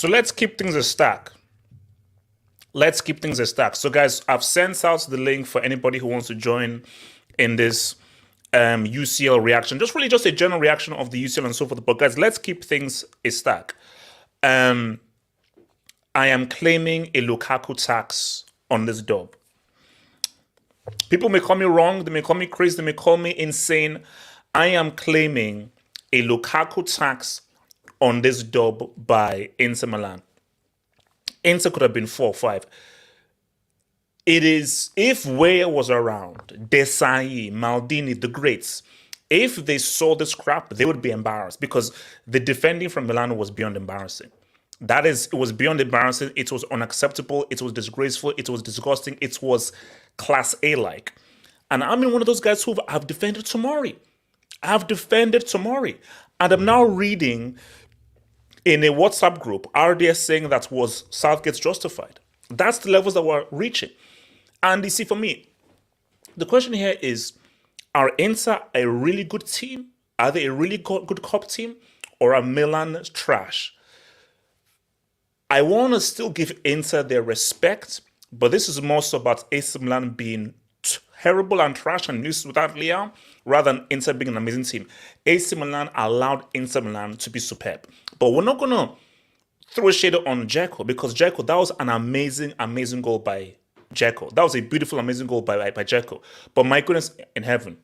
So let's keep things a stack. Let's keep things a stack. So guys, I've sent out the link for anybody who wants to join in this UCL reaction. Just a general reaction of the UCL and so forth. But guys, let's keep things a stack. I am claiming a Lukaku tax on this dub. People may call me wrong, they may call me crazy, they may call me insane. I am claiming a Lukaku tax on this dub by Inter Milan. Inter could have been 4 or 5. It is, if Weah was around, Desai, Maldini, the greats, if they saw this crap, they would be embarrassed because the defending from Milan was beyond embarrassing. That is, it was beyond embarrassing. It was unacceptable. It was disgraceful. It was disgusting. It was class A-like. And I'm in one of those guys who have defended Tomori. I've defended Tomori. And I'm now reading in a WhatsApp group, RDS saying that was Southgate's justified. That's the levels that we're reaching. And you see, for me, the question here is, are Inter a really good team? Are they a really good cup team? Or are Milan trash? I want to still give Inter their respect, but this is more so about AC Milan being terrible and trash and useless without Liga, rather than Inter being an amazing team. AC Milan allowed Inter Milan to be superb. But we're not going to throw a shade on Dzeko, because Dzeko, that was an amazing, amazing goal by Dzeko. That was a beautiful, amazing goal by Dzeko. But my goodness in heaven,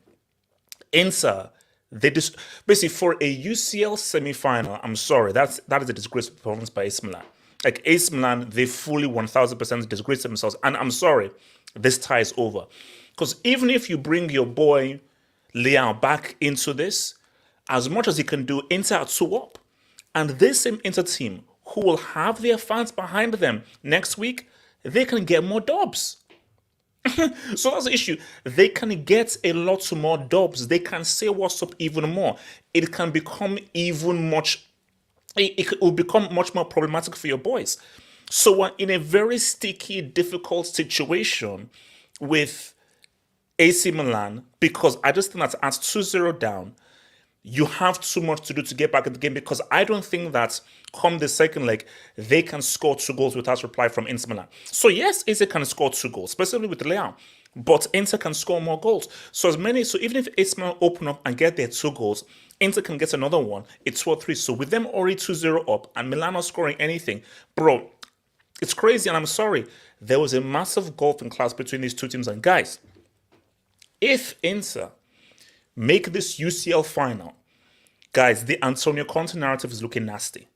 Inter, they just basically for a UCL semi-final, I'm sorry, that is a disgraceful performance by AC Milan. Like AC Milan, they fully 1000% disgraced themselves. And I'm sorry, this tie is over. Because even if you bring your boy Leao back into this, as much as he can do, Inter are 2 up. And this same Inter team, who will have their fans behind them next week, they can get more dubs. So that's the issue. They can get a lot more dubs. They can say what's up even more. It can become it will become much more problematic for your boys. So we're in a very sticky, difficult situation with AC Milan, because I just think that at 2-0 down, you have too much to do to get back in the game, because I don't think that come the second leg, they can score 2 goals without reply from Inter Milan. So yes, AC can score 2 goals, especially with Leao, but Inter can score more goals. So even if AC Milan open up and get their 2 goals, Inter can get another one. It's 2-3. So with them already 2-0 up and Milan not scoring anything, bro, it's crazy. And I'm sorry, there was a massive gulf in class between these two teams. And guys, if Inter make this UCL final, guys, the Antonio Conte narrative is looking nasty.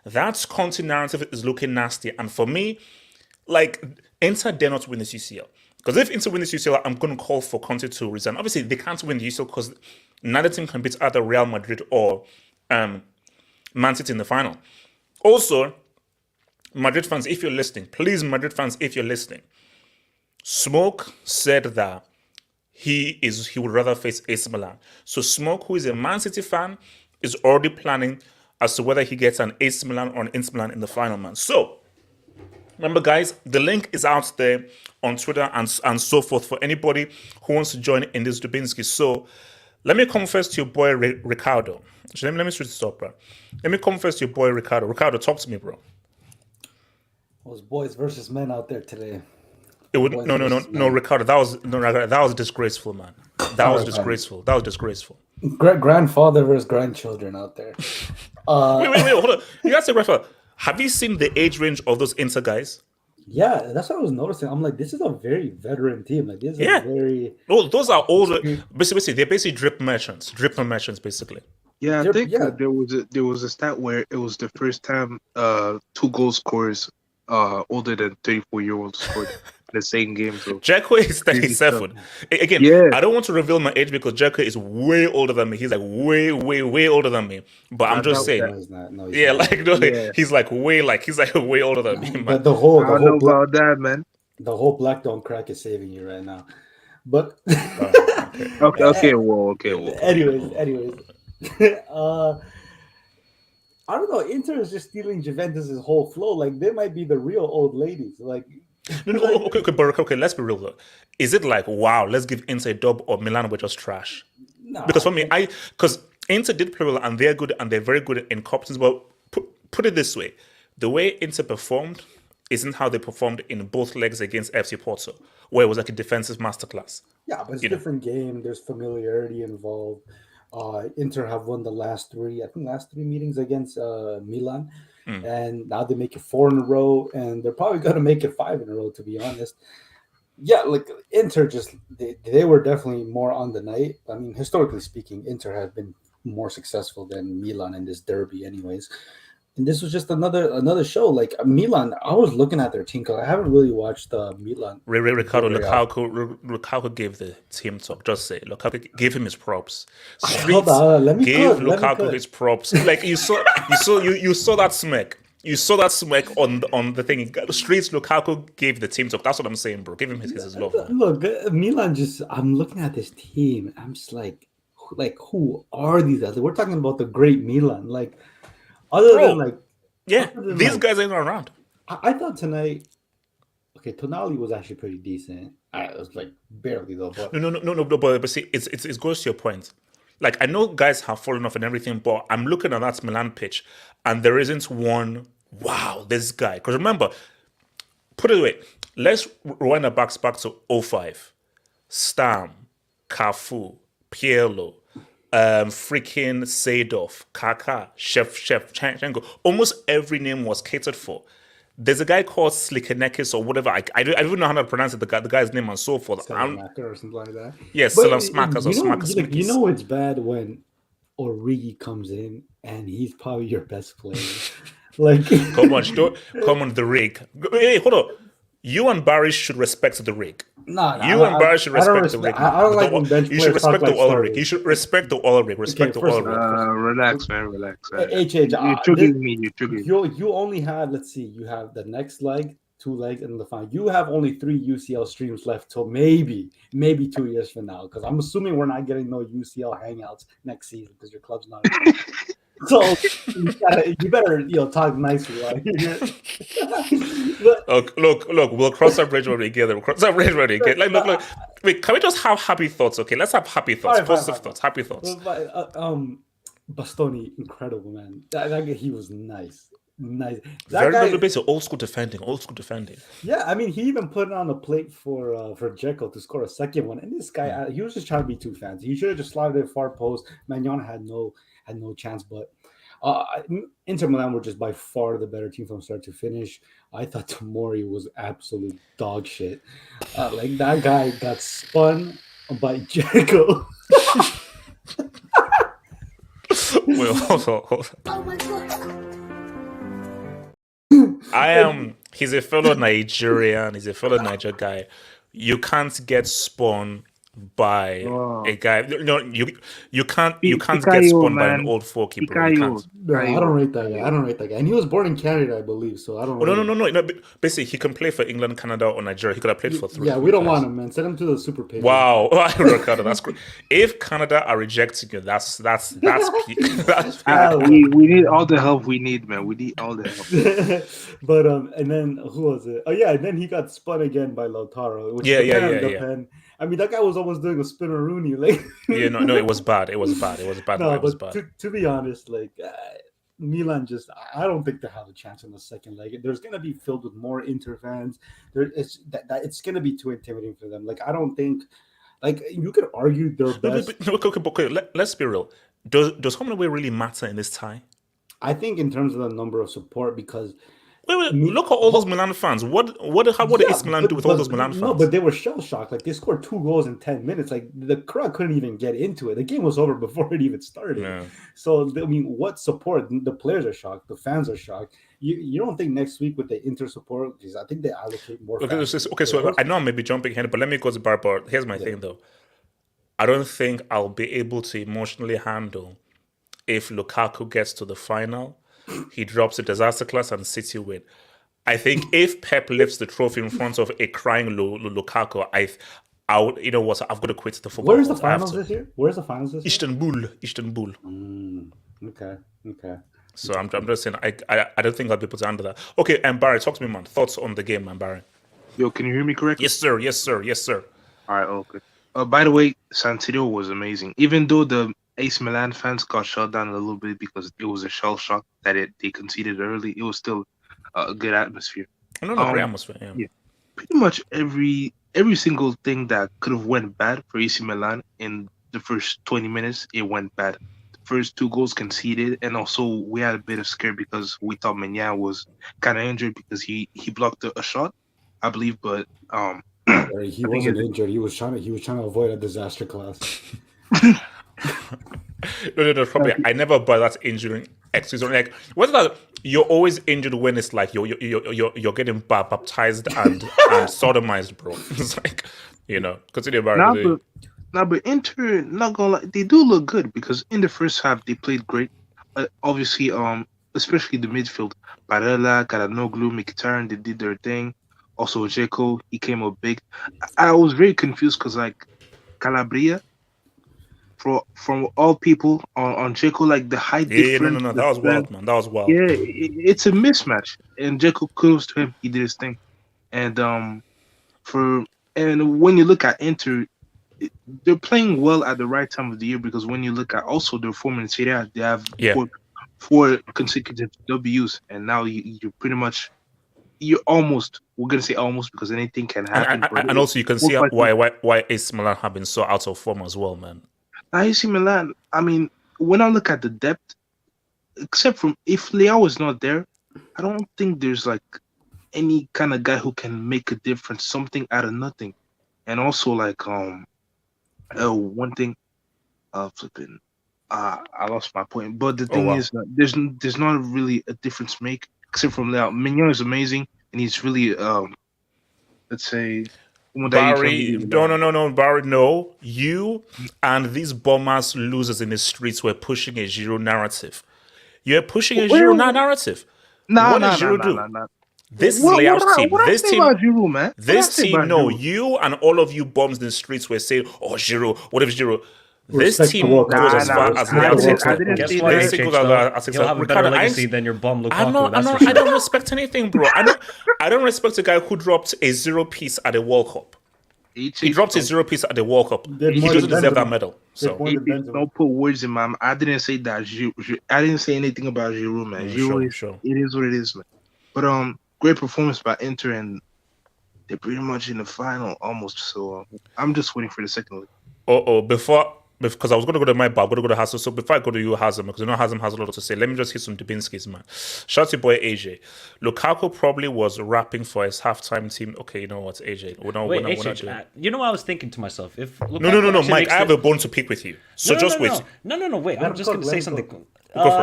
That Conte narrative is looking nasty. And for me, like, Inter dare not win this UCL. Because if Inter win this UCL, I'm going to call for Conte to resign. Obviously, they can't win the UCL because neither team can beat either Real Madrid or Man City in the final. Also, Madrid fans, if you're listening, please, Madrid fans, if you're listening, Smoke said that he would rather face AC Milan. So Smoke, who is a Man City fan, is already planning as to whether he gets an AC Milan or an Inter Milan in the final, man. So, remember, guys, the link is out there on Twitter and so forth for anybody who wants to join in this Dubinsky. So, let me confess to your boy Ricardo. Let me switch this up, bro. Let me confess to your boy Ricardo. Ricardo, talk to me, bro. Those boys versus men out there today. No, Ricardo. That was disgraceful, man. That was disgraceful. That was disgraceful. Grandfather versus grandchildren out there. Wait, hold on. You guys say grandfather. Have you seen the age range of those Inter guys? Yeah, that's what I was noticing. I'm like, this is a very veteran team. Like, this is a very. Oh, those are older. Basically, they're basically drip merchants, basically. Yeah, I think there was a stat where it was the first time 2 goal scorers older than 34-year-olds scored the same game. So Dzeko is 37. Again, I don't want to reveal my age because Dzeko is way older than me. He's like way older than me. But I'm just saying. He's like way older than me, man. But the whole I don't know about that, man. The whole black don't crack is saving you right now. But okay. Anyways. I don't know. Inter is just stealing Juventus' whole flow. Like, they might be the real old ladies. Like, okay. Let's be real though. Is it like, wow, let's give Inter a dub, or Milan were just trash? No, because for me, because Inter did play well and they're good and they're very good in competence. But put it this way: the way Inter performed isn't how they performed in both legs against FC Porto, where it was like a defensive masterclass. Yeah, but it's a different game. There's familiarity involved. Inter have won the last 3 meetings against Milan, and now they make it 4 in a row, and they're probably going to make it 5 in a row, to be honest. Yeah, like Inter they were definitely more on the night. I mean, historically speaking, Inter has been more successful than Milan in this derby anyways. And this was just another show. Like Milan, I was looking at their team because I haven't really watched Milan. Ricardo, Lukaku gave the team talk. Just say Lukaku gave him his props. Lukaku his props. Like you saw that smirk. You saw that smirk on the thing. Streets, Lukaku gave the team talk. That's what I'm saying, bro. Give him his love. Man. Look, Milan I'm looking at this team. I'm just like who are these guys? We're talking about the great Milan. Like. These guys ain't around. I thought tonight. Okay, Tonali was actually pretty decent. It was like barely though. But no. But see, it goes to your point. Like I know guys have fallen off and everything, but I'm looking at that Milan pitch, and there isn't one. Wow, this guy. Because remember, put it away. Let's rewind the back to 05. Stam, Cafu, Pirlo. Freaking Seedorf, Kaká, Shevchenko. Almost every name was catered for. There's a guy called Slikanekis or whatever. I don't even know how to pronounce it. The guy's name and so forth. Smacker or something like that. Yes, Smackers or Smackers. You know it's bad when Origi comes in and he's probably your best player. Like, come on, the rig. Hey, hold on. You and Barry should respect the rig. Barry should respect the rig. I don't like when bench players You should respect the oil rig. You should respect the oil rig. Respect the oil rig. Relax, man. Relax. You're triggering me. You only had, let's see, you have the next leg, 2 legs, and the final. You have only 3 UCL streams left till maybe 2 years from now. Because I'm assuming we're not getting no UCL hangouts next season because your club's not. So you better talk nicely. Right? Look, we'll cross that bridge when we get there. Look. Wait, can we just have happy thoughts? Okay, let's have happy thoughts, positive thoughts, happy thoughts. Bastoni, incredible man. He was nice. Nice. That Very, very guy, basic, old school defending, yeah, I mean, he even put it on the plate for Dzeko to score a second one. And this guy, he was just trying to be too fancy. He should have just slotted it far post. Magnon had no chance. But Inter Milan were just by far the better team from start to finish. I thought Tomori was absolute dog shit. Like that guy got spun by Dzeko. Wait, hold on. Oh my god. He's a fellow Nigerian. He's a fellow Niger guy. You can't get spun by a guy. No, you can't get Fikayo, spun by an man. old four-keeper. You Fikayo. can't. No, I don't rate that guy. I don't rate that guy. And he was born in Canada, I believe. So I don't. Oh, rate no. him. No. Basically, he can play for England, Canada, or Nigeria. He could have played for three. Yeah, we don't want him, man. Send him to the Super Pay. Wow, Ricardo, that's great. If Canada are rejecting you, that's peak. That's peak. We need all the help we need, man. We need all the help. But and then who was it? Oh yeah, and then he got spun again by Lautaro. Which Yeah. pen. I mean, that guy was almost doing a spinner Rooney. Like, Yeah, no, it was bad. It was bad. no, It was but bad. to be honest, like Milan just, I don't think they have a chance in the second leg. There's gonna be filled with more Inter fans. It's gonna be too intimidating for them. Like, I don't think, like, you could argue their best. Okay, let's be real. Does home and away really matter in this tie? I think in terms of the number of support, because Wait, look at all those Milan fans. What did AC Milan do with all those Milan fans? No, but they were shell shocked. Like, they scored 2 goals in 10 minutes. Like, the crowd couldn't even get into it. The game was over before it even started. Yeah. So I mean, what support? The players are shocked. The fans are shocked. You don't think next week with the Inter support, because I think they allocate more. Okay, so I know I may be jumping ahead, but let me go to Bar. Here's my thing though. I don't think I'll be able to emotionally handle if Lukaku gets to the final, he drops a disaster class and City win. I think if Pep lifts the trophy in front of a crying Lukaku, I would, you know what? I've got to quit the football. Where's the finals this year? Where's the finals this year? Istanbul. Okay. So I'm just saying, I don't think I'll be able to handle that. Okay, and Barry, talk to me, man. Thoughts on the game, man, Barry? Yo, can you hear me correctly? Yes, sir. All right, okay. By the way, San Siro was amazing. Even though the AC Milan fans got shut down a little bit because it was a shell shock that they conceded early, it was still a good atmosphere. No, great atmosphere. Yeah. Pretty much every single thing that could have went bad for AC Milan in the first 20 minutes, it went bad. The first 2 goals conceded, and also we had a bit of scare because we thought Maignan was kind of injured because he blocked a shot, I believe, but he wasn't injured. He was trying to avoid a disaster class. No, probably. I never buy that injury excuse. Like, what's that? You're always injured when it's like you're getting baptized and sodomized, bro. It's like, continue about it. But Inter, not gonna lie, they do look good because in the first half they played great. Obviously, especially the midfield, Barella, Karanoglu, Mkhitaryan, they did their thing. Also, Dzeko, he came up big. I was very confused because, like, Calabria, from all people on Dzeko, like the height difference. No, that was wild, man. That was wild. Yeah, it's a mismatch. And Dzeko, kudos to him, he did his thing. And when you look at Inter, they're playing well at the right time of the year because when you look at also their form in Serie, they have four consecutive W's, and now you're pretty much. We're going to say almost because anything can happen. And also you can see why AC Milan have been so out of form as well, man. AC Milan, I mean, when I look at the depth, except from if Leao is not there, I don't think there's like any kind of guy who can make a difference, something out of nothing. And also like one thing, I lost my point. But the thing is, there's not really a difference make. Except from Leao. Mignon is amazing, and he's really, let's say... Barry, no, Barry, no. You and these bombers losers in the streets were pushing a Giroud narrative. You're pushing a Giroud narrative. What does Giroud do? This is Leao's team. This team, no. You and all of you bombs in the streets were saying, oh, Giroud, what if Giroud... This team goes as far as Leao takes it. Guess what? You'll have a better legacy than your bum Lukaku. I don't respect anything, bro. I don't respect a guy who dropped a 0 piece at a World Cup. He dropped his 0 piece at the World Cup. He doesn't deserve that medal. So don't put words in my mouth. I didn't say that. I didn't say anything about Giroud, man. Giroud, sure. It is what it is, man. But great performance by Inter, and they're pretty much in the final almost. So I'm just waiting for the second leg. Because I was going to go to my bar, I'm going to go to Hazem. So before I go to you, Hazem, because I know Hazem has a lot to say, let me just hit some Dubinskis, man. Shout out to your boy AJ. Lukaku probably was rapping for his halftime team. Okay, you know what, AJ? AJ, you know what I was thinking to myself? If no, Mike, I have a bone to pick with you. So wait. No, wait. I'm just going to say something.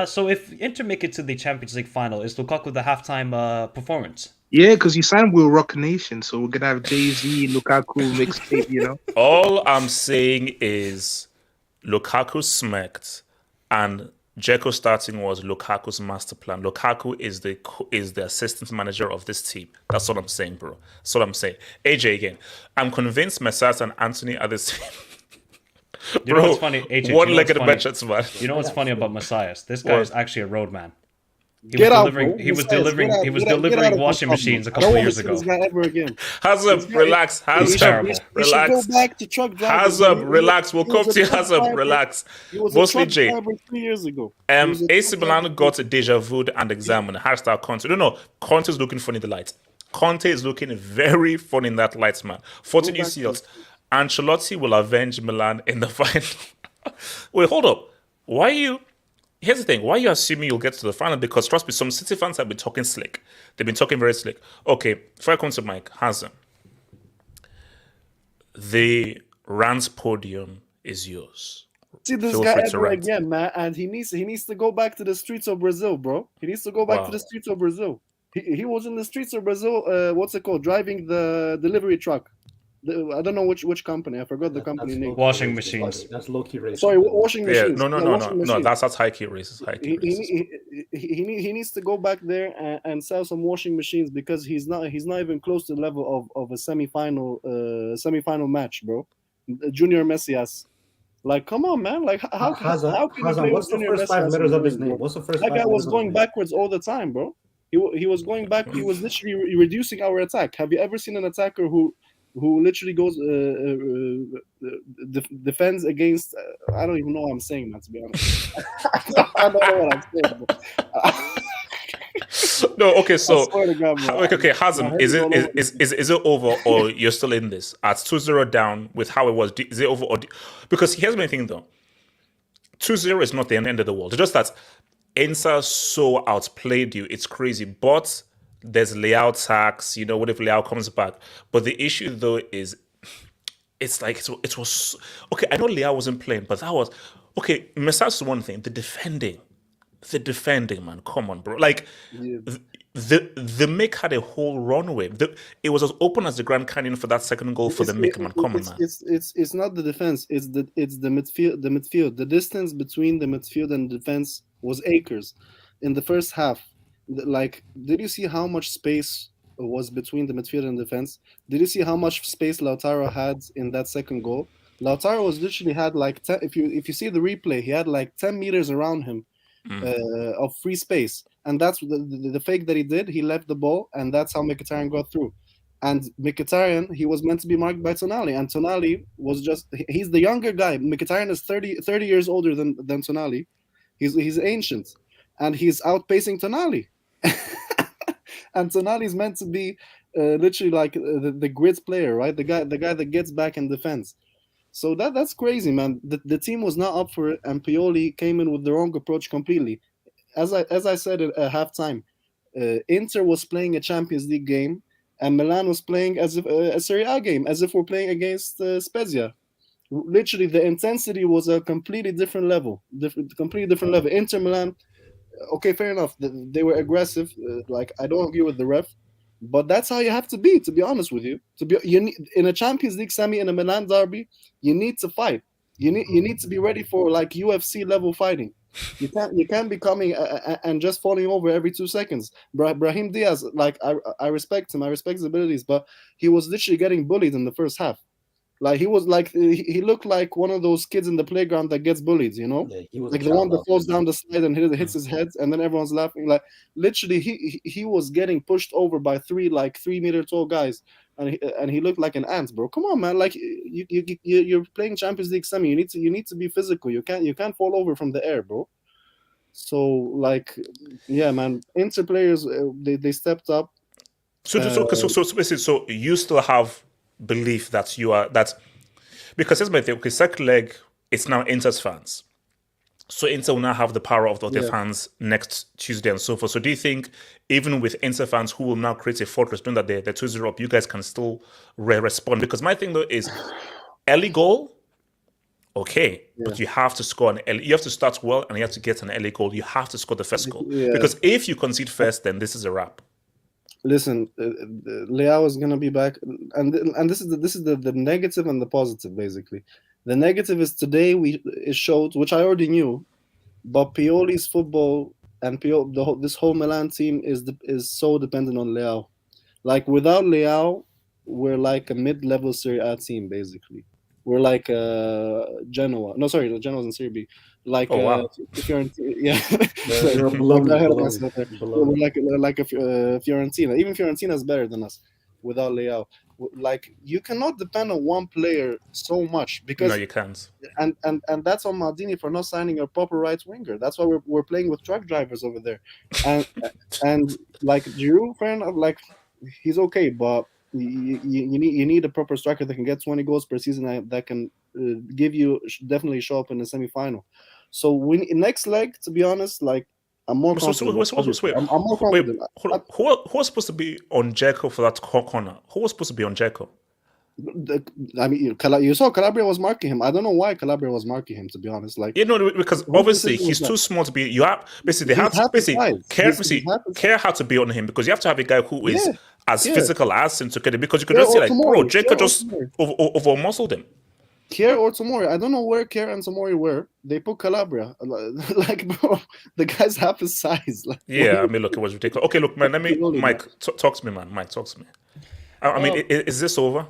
So if Inter make it to the Champions League final, is Lukaku the halftime performance? Yeah, because you signed with Rock Nation, so we're going to have Jay-Z, Lukaku mixtape, you know? All I'm saying is Lukaku smacked, and Dzeko starting was Lukaku's master plan. Lukaku is the assistant manager of this team. That's what I'm saying, bro. That's what I'm saying. AJ again. I'm convinced Messias and Anthony are the same. You know what's funny, AJ? One-legged merchants, man. You know what's funny about Messias? This guy is actually a roadman. He was delivering washing machines a couple of years ago. Hazem, relax. Hazem, relax. Go back to truck driving. Hazem, relax. We'll come to you, Hazem, relax. He was Mostly a truck Jay. driver 3 years ago. AC Milan got a deja vu and examined. Hashtag Conte. No, Conte is looking funny in the light. Conte is looking very funny in that light, man. 14 UCLs. Ancelotti will avenge Milan in the final. Wait, hold up. Here's the thing. Why are you assuming you'll get to the final? Because trust me, some City fans have been talking slick. They've been talking very slick. Okay, before I come to Mike, Hazem. The Rans podium is yours. See this guy ever again, man, and he needs to go back to the streets of Brazil, bro. He needs to go back to the streets of Brazil. He was in the streets of Brazil. What's it called? Driving the delivery truck. I don't know which company. I forgot the company name. Washing machines. That's low-key racist. Sorry, washing machines. No. That's high-key racist. He needs to go back there and sell some washing machines because he's not even close to the level of a semi-final match, bro. Junior Messias. Like, come on, man. Like, how can you play what's the first 5 letters of his name? What's the first? That guy was going backwards all the time, bro. He was going back. He was literally reducing our attack. Have you ever seen an attacker who literally goes defends against? I don't even know what I'm saying, man. To be honest, I don't know what I'm saying. No, okay. So okay, Hazem, is it over or you're still in this at 2-0 down with how it was? Is it over or because here's my thing though. 2-0 is not the end of the world. It's just that Inter so outplayed you. It's crazy, but there's Leao tax, what if Leao comes back? But the issue though is, it's like it was okay. I know Leao wasn't playing, but that was okay. Messias is one thing. The defending, man. Come on, bro. Like the Mick had a whole runway. It was as open as the Grand Canyon for that second goal for the Mick, man. Come on, man. It's not the defense. It's the midfield. The midfield. The distance between the midfield and the defense was acres in the first half. Like, did you see how much space was between the midfield and defense? Did you see how much space Lautaro had in that second goal? Lautaro was literally had like 10, if you see the replay, he had like 10 meters around him of free space, and that's the fake that he did. He left the ball, and that's how Mkhitaryan got through. And Mkhitaryan, he was meant to be marked by Tonali, and Tonali was he's the younger guy. Mkhitaryan is 30 years older than Tonali. He's ancient, and he's outpacing Tonali. And Tonali's meant to be literally like the grit player, right? The guy that gets back in defense. So that's crazy, man. The team was not up for it, and Pioli came in with the wrong approach completely. As I said at halftime, Inter was playing a Champions League game, and Milan was playing as if a Serie A game, as if we're playing against Spezia. Literally, the intensity was a completely different level. Inter Milan. Okay, fair enough. They were aggressive. Like, I don't agree with the ref, but that's how you have to be honest with you. In a Champions League semi, in a Milan derby, you need to fight. You need to be ready for like UFC level fighting. You can't be coming and just falling over every 2 seconds. Brahim Diaz, like I respect him. I respect his abilities, but he was literally getting bullied in the first half. Like he looked like one of those kids in the playground that gets bullied, Yeah, he was like the one that falls down the slide and hits his head, and then everyone's laughing. Like literally, he was getting pushed over by 3 meter tall guys, and he looked like an ant, bro. Come on, man. Like you're playing Champions League semi. You need to be physical. You can't fall over from the air, bro. So like, yeah, man. Inter players they stepped up. So basically, so you still have belief that you are that because here's my thing. Okay, second leg, it's now Inter's fans. So Inter will now have the power of their fans next Tuesday and so forth. So do you think even with Inter fans who will now create a fortress, knowing that they're 2-0 up, you guys can still respond? Because my thing though is early goal, okay, but you have to score an early. You have to start well and you have to get an early goal. You have to score the first goal because if you concede first, then this is a wrap. Listen, Leao is gonna be back, and this is the negative and the positive basically. The negative is today it showed, which I already knew, but Pioli's football and this whole Milan team is so dependent on Leao. Like without Leao, we're like a mid-level Serie A team basically. We're like Genoa. No, sorry, Genoa's in Serie B. Like Fiorentina, yeah. We're like a Fiorentina. Even Fiorentina is better than us without Leao. Like you cannot depend on one player so much because no, you can't. And that's on Maldini for not signing a proper right winger. That's why we're playing with truck drivers over there. And like Giroud, fair enough, like he's okay, but you need a proper striker that can get 20 goals per season that can give you definitely show up in the semi-final. So next leg, to be honest, like I'm more confident. I'm more confident. Who was supposed to be on Dzeko for that corner? Who was supposed to be on Dzeko? I mean, you saw Calabria was marking him. I don't know why Calabria was marking him, to be honest. Like, because obviously he's too small to be. You have basically Care had to be on him because you have to have a guy who is as physical as him to get it. Because you could just see like, bro, Dzeko just over muscled him. Kier or Tomori, I don't know where Kier and Tomori were. They put Calabria. Like, bro, the guy's half his size. Like, yeah, I mean, look, it was ridiculous. Okay, look, man, Mike, talk to me, man. Mike, talk to me. I mean, is this over?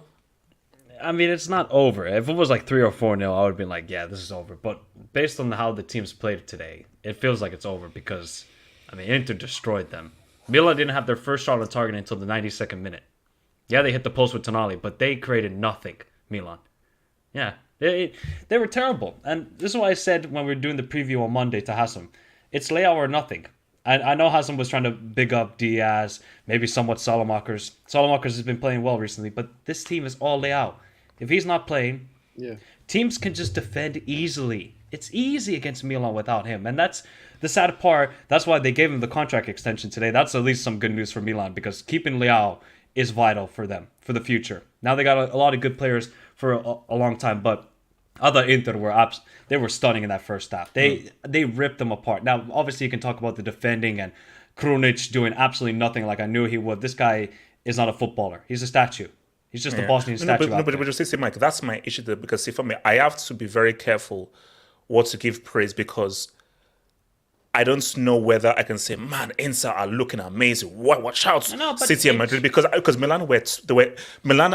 I mean, it's not over. If it was like 3 or 4-0, I would have been like, yeah, this is over. But based on how the teams played today, it feels like it's over because, I mean, Inter destroyed them. Milan didn't have their first shot on target until the 92nd minute. Yeah, they hit the post with Tonali, but they created nothing, Milan. Yeah, they were terrible. And this is why I said when we were doing the preview on Monday to Hassam, it's Leao or nothing. And I know Hassam was trying to big up Diaz, maybe somewhat Salamakers. Salamakers has been playing well recently, but this team is all Leao. If he's not playing, teams can just defend easily. It's easy against Milan without him. And that's the sad part. That's why they gave him the contract extension today. That's at least some good news for Milan because keeping Leao is vital for them, for the future. Now they got a lot of good players for a long time, but other Inter were stunning in that first half. They ripped them apart. Now, obviously, you can talk about the defending and Krunic doing absolutely nothing like I knew he would. This guy is not a footballer. He's a statue. He's just a Bosnian statue. But just say, Mike, that's my issue there because see, for me, I have to be very careful what to give praise because I don't know whether I can say, man, Inter are looking amazing. Watch out, City and Madrid, because Milan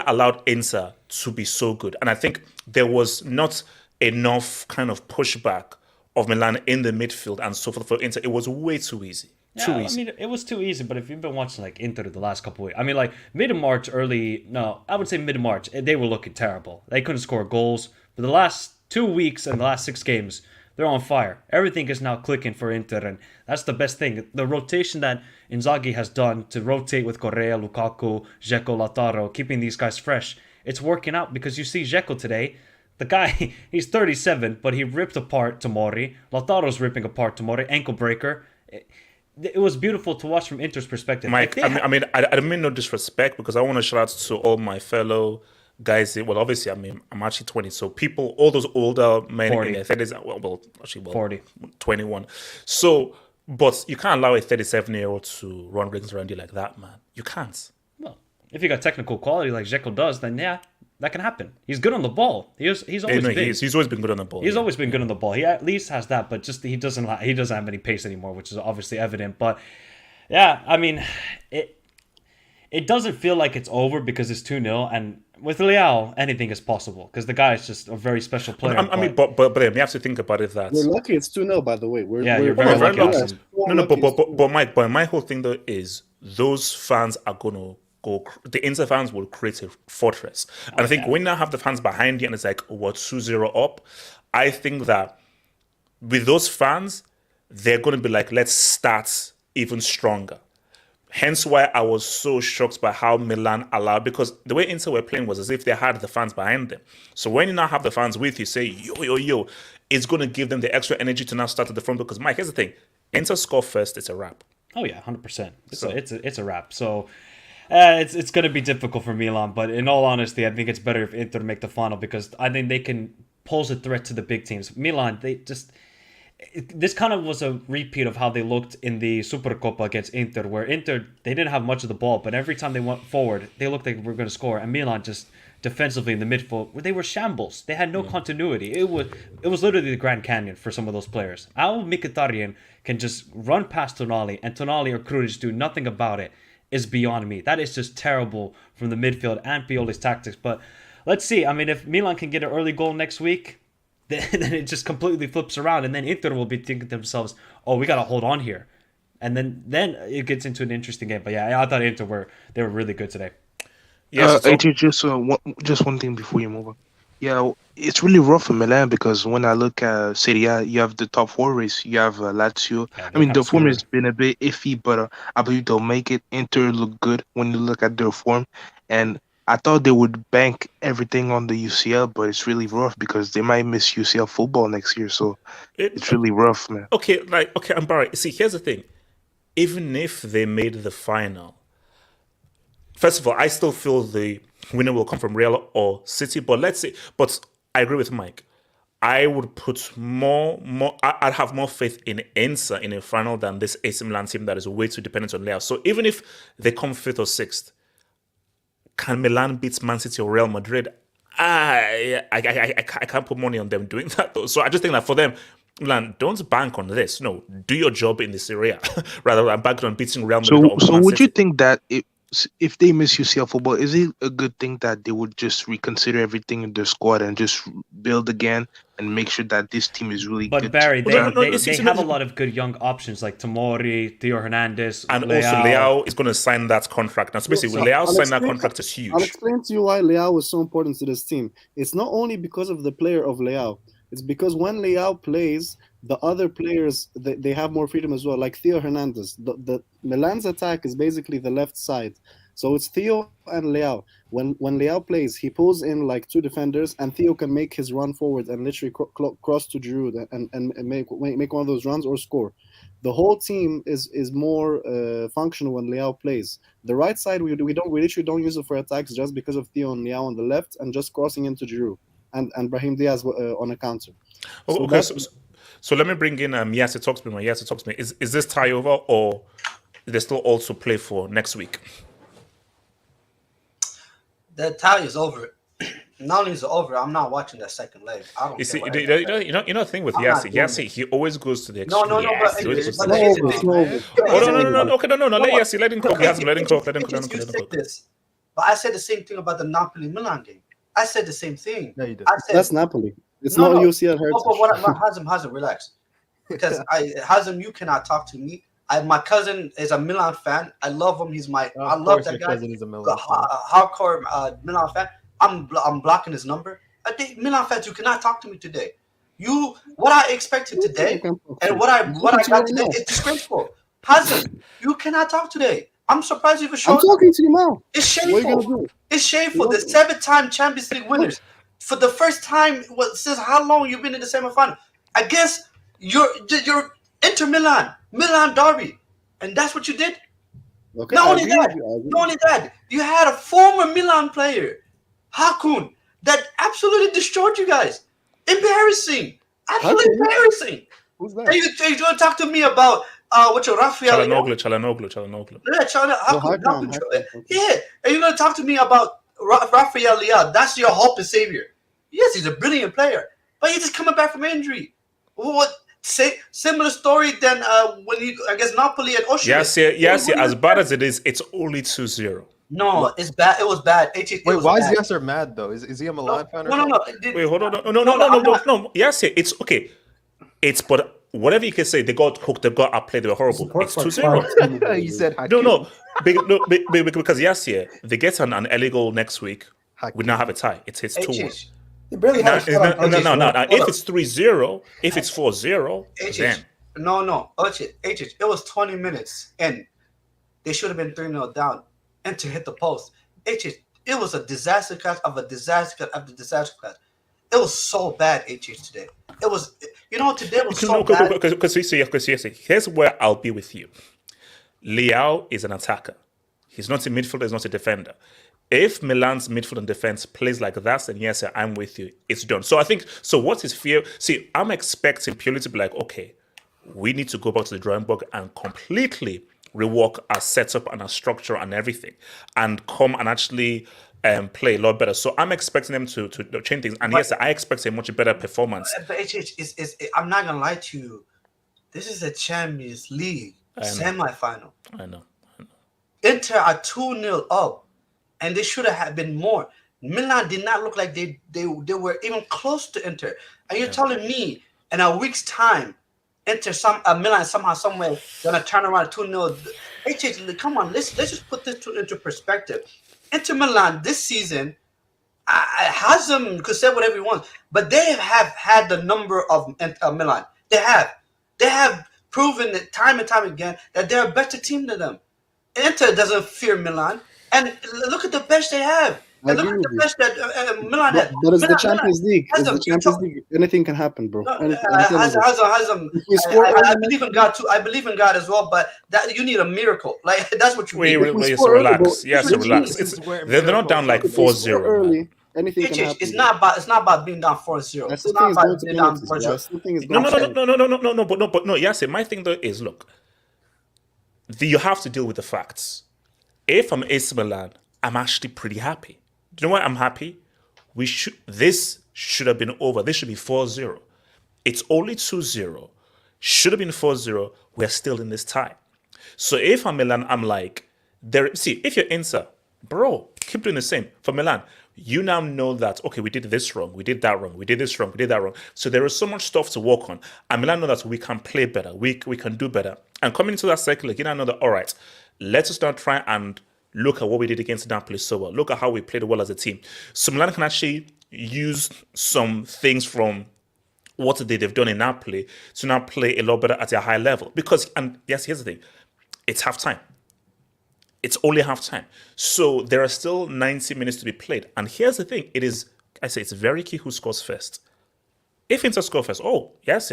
allowed Inter to be so good, and I think there was not enough kind of pushback of Milan in the midfield and so forth for Inter. It was way too easy. Yeah, I mean, it was too easy, but if you've been watching like Inter the last couple of weeks, I mean, like mid-March, I would say mid-March, they were looking terrible. They couldn't score goals. But the last 2 weeks and the last 6 games, they're on fire. Everything is now clicking for Inter, and that's the best thing. The rotation that Inzaghi has done to rotate with Correa, Lukaku, Dzeko, Lautaro, keeping these guys fresh, it's working out because you see Dzeko today. The guy, he's 37, but he ripped apart Tomori. Lautaro's ripping apart Tomori, ankle breaker. It was beautiful to watch from Inter's perspective. Mike, I don't mean no disrespect because I want to shout out to all my fellow guys. Well, obviously, I mean, I'm actually 20, so people, all those older men 40. in their 30s, 40. 21. So, but you can't allow a 37-year-old to run rings around you like that, man. You can't. Well, if you got technical quality like Dzeko does, then yeah, that can happen. He's good on the ball. He's always been. He's always been good on the ball. He's always been good on the ball. He at least has that, but just he doesn't have any pace anymore, which is obviously evident. But yeah, I mean, it doesn't feel like it's over because it's 2-0, and with Leao, anything is possible because the guy is just a very special player. I mean, but you have to think about it that we're lucky it's 2-0. By the way, we're you're very lucky. No, but my whole thing though is those fans are gonna the Inter fans will create a fortress. And I think when you now have the fans behind you and it's like, we're 2-0 up, I think that with those fans, they're going to be like, let's start even stronger. Hence why I was so shocked by how Milan allowed, because the way Inter were playing was as if they had the fans behind them. So when you now have the fans with you, say, yo, it's going to give them the extra energy to now start at the front. Because, Mike, here's the thing. Inter score first, it's a wrap. Oh, yeah, 100%. It's a wrap. So it's going to be difficult for Milan. But in all honesty, I think it's better if Inter make the final, because I think they can pose a threat to the big teams. Milan, this kind of was a repeat of how they looked in the Supercoppa against Inter, where Inter, they didn't have much of the ball, but every time they went forward, they looked like they were going to score. And Milan just defensively in the midfield, they were shambles. They had no continuity. It was literally the Grand Canyon for some of those players. How Mkhitaryan can just run past Tonali, and Tonali or Krunic do nothing about it is beyond me. That is just terrible from the midfield and Pioli's tactics. But let's see. I mean, if Milan can get an early goal next week, then it just completely flips around, and then Inter will be thinking to themselves, "Oh, we got to hold on here," and then it gets into an interesting game. But yeah, I thought Inter were really good today. Yes, AJ, just one thing before you move on. Yeah, it's really rough for Milan, because when I look at Serie, you have the top four race. You have Lazio. Yeah, I mean, the form has been a bit iffy, but I believe they'll make it. Inter look good when you look at their form, and I thought they would bank everything on the UCL, but it's really rough because they might miss UCL football next year. So it's really rough, man. Okay, I'm Barry. See, here's the thing. Even if they made the final, first of all, I still feel the winner will come from Real or City. But I agree with Mike. I would put I'd have more faith in Inter in a final than this AC Milan team that is way too dependent on Leao. So even if they come 5th or 6th, can Milan beat Man City or Real Madrid? I can't put money on them doing that, though. So I just think that for them, Milan, don't bank on this. No, do your job in the Serie rather than bank on beating Real Madrid. So would you think that if they miss UCL football, is it a good thing that they would just reconsider everything in their squad and just build again and make sure that this team is really good? But Barry, they have a lot of good young options like Tomori, Theo Hernandez, and Leao. Also Leao is going to sign that contract. Now, so basically, Leao signing that contract is huge. I'll explain to you why Leao was so important to this team. It's not only because of the player of Leao. It's because when Leao plays, the other players, they have more freedom as well. Like Theo Hernandez. The Milan's attack is basically the left side. So it's Theo and Leao. When Leao plays, he pulls in like 2 defenders, and Theo can make his run forward and literally cross to Giroud and make one of those runs or score. The whole team is more functional when Leao plays. The right side, we literally don't use it for attacks just because of Theo and Leao on the left and just crossing into Giroud and Brahim Diaz on a counter. So let me bring in Yasser talks to me. Yasser talks to me. Is this tie over, or they still also play for next week? The tie is over. Not only is it over, I'm not watching that second leg. I don't. You see, you know the thing with Yasser. Yasser, he always goes to the extreme. No. Yes, But no. Okay, no. Let Yasser, let him cook. Let him cook. You said this, but I said the same thing about the Napoli-Milan game. I said the same thing. No, you did. That's Napoli. It's not UCL heritage. Hazem, relax. Because Hazem, you cannot talk to me. My cousin is a Milan fan. I love him. I love that guy. Cousin is a Milan hardcore Milan fan. I'm blocking his number. Milan fans, you cannot talk to me today. What I expected today and what I got today is disgraceful. Hazem, you cannot talk today. I'm surprised you even showed. I'm talking to you now. It's shameful. It's shameful. The 7-time Champions League winners. For the first time, since how long you've been in the semifinal? I guess you're Inter Milan derby, and that's what you did. Okay, not only that, you had a former Milan player, Hakun, that absolutely destroyed you guys. Embarrassing, absolutely embarrassing. Who's that? And you want to talk to me about Rafael? Chalanoglu. Yeah, and you're going to talk to me about Rafael Leao. That's your hope and savior. Yes, he's a brilliant player, but he's just coming back from injury. What? Similar story than when I guess Napoli and Oshie. Yes. As bad as it is, it's only 2-0. No, it's bad. It was bad. Wait, why is Yasser mad though? Is he a Milan fan? No. Wait, hold on. No. Yes, it's okay. But whatever you can say, they got cooked. They got outplayed. They were horrible. It's 2-0. He said, No. because yes, yeah, they get an early goal next week. We now have a tie. It's 2-1. They barely had a shot on No. If it's 3-0, if it's 4-0, then No. It was 20 minutes and they should have been 3-0 down and to hit the post. It was a disaster class of a disaster class after disaster class. It was so bad, today. It was, today was so bad. Because here's where I'll be with you. Leao is an attacker. He's not a midfielder, he's not a defender. If Milan's midfield and defense plays like that, then yes, I'm with you. It's done. So I think, what is fear? See, I'm expecting purely to be like, okay, we need to go back to the drawing board and completely rework our setup and our structure and everything and come and actually play a lot better. So I'm expecting them to change things. And yes, I expect a much better performance. But I'm not going to lie to you. This is a Champions League semi-final. I know. Inter are 2-0 up. And they should have been more. Milan did not look like they were even close to Inter. And you're telling me in a week's time, Milan somehow, somewhere, gonna turn around 2-0. Come on, let's just put this into perspective. Inter Milan this season has them, could say whatever he wants, but they have had the number of Milan. They have proven it time and time again that they're a better team than them. Inter doesn't fear Milan. And look at the bench they have. And look at the bench that Milan has. But it's the Champions League. It's the Champions League. Anything can happen, bro. I believe in God too. I believe in God as well. But that you need a miracle. Like that's what you need. Relax. Relax. They're not down like 4-0. Early. Anything can happen. It's not about being down 4-0. It's not about being down 4-0. No. Yes, my thing though is look. You have to deal with the facts. If I'm AC Milan, I'm actually pretty happy. Do you know why I'm happy? This should have been over. This should be 4-0. It's only 2-0. Should have been 4-0. We're still in this tie. So if I'm Milan, I'm like, if you're Inter, bro, keep doing the same. For Milan, you now know that, okay, we did this wrong, we did that wrong, we did this wrong, we did that wrong. So there is so much stuff to work on. And Milan know that we can play better, we can do better. And coming into that cycle, you now know that, all right, let us now try and look at what we did against Napoli so well. Look at how we played well as a team. So Milan can actually use some things from what they've done in Napoli to now play a lot better at a high level. And yes, here's the thing. It's halftime. It's only halftime. So there are still 90 minutes to be played. And here's the thing. It's very key who scores first. If Inter score first, it's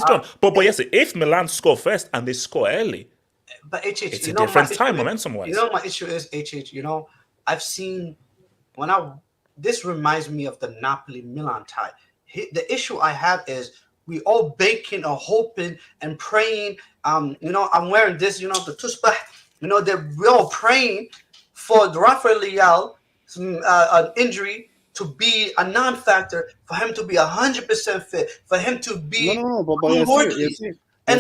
done. But yes, if Milan score first and they score early, but it's a different time momentum-wise. My issue is I've seen this reminds me of the Napoli-Milan tie. The issue I have is we all baking or hoping and praying. I'm wearing this, the tuspa. We're all praying for Rafael Leao an injury to be a non-factor, for him to be 100% fit, for him to be unworthy. And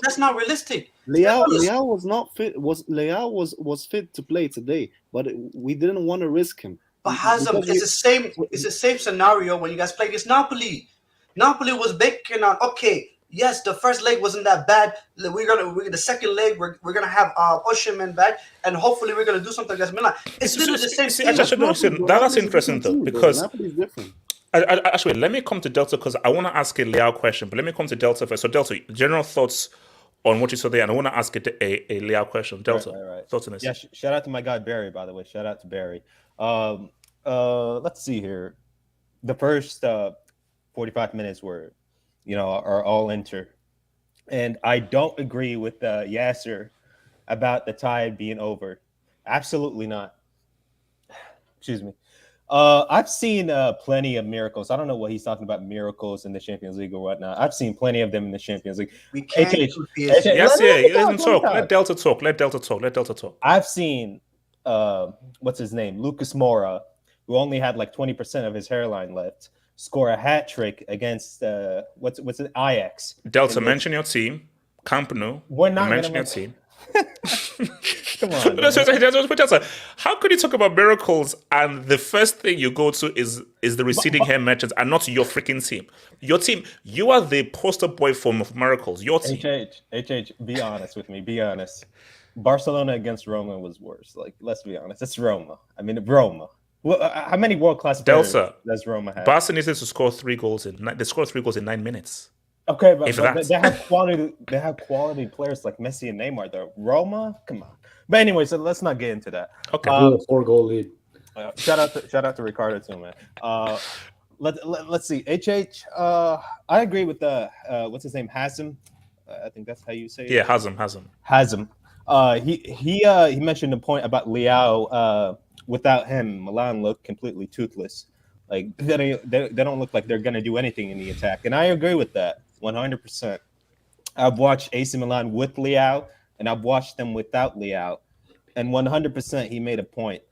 that's not realistic. Leao was not fit. Leao was fit to play today, but we didn't want to risk him. But Hazem, it's the same scenario when you guys play against Napoli. Napoli was banking on, okay, yes, the first leg wasn't that bad. The second leg we're gonna have Osimhen back, and hopefully we're gonna do something against Milan. It's literally the same thing. That's interesting though, because Napoli's different. Actually, let me come to Delta because I want to ask a Leao question, but let me come to Delta first. So, Delta, general thoughts on what you saw there, and I want to ask a Leao question. Delta, right. Thoughts on this? Yeah, shout out to my guy Barry, by the way. Shout out to Barry. Let's see here. The first 45 minutes were, are all Inter, and I don't agree with Yasser about the tie being over. Absolutely not. Excuse me. I've seen plenty of miracles. I don't know what he's talking about, miracles in the Champions League or whatnot. I've seen plenty of them in the Champions League. We can't. Let talk. Let Delta talk. I've seen what's his name, Lucas Moura, who only had like 20% of his hairline left, score a hat trick against what's it, Ajax. Delta, mention your team. Camp Nou. We're not mention your team. Come on. How could you talk about miracles and the first thing you go to is the receding hair merchants and not your freaking team? Your team, you are the poster boy for miracles. Your team. HH, be honest with me. Be honest. Barcelona against Roma was worse. Like, let's be honest, it's Roma. I mean, Roma. Well, how many world-class players Delta. does Roma have? Barca needed to score 3 goals they scored 3 goals in 9 minutes. Okay, but that. they have quality. They have quality players like Messi and Neymar. Though Roma, come on. But anyway, so let's not get into that. Okay. 4-goal lead. Shout out to Ricardo too, man. Let's see. HH. I agree with the what's his name, Hazem. I think that's how you say it. Yeah, Hazem. He mentioned a point about Leao. Without him, Milan looked completely toothless. Like they don't look like they're gonna do anything in the attack, and I agree with that 100%. I've watched AC Milan with Leao, and I've watched them without Leao, and 100% he made a point.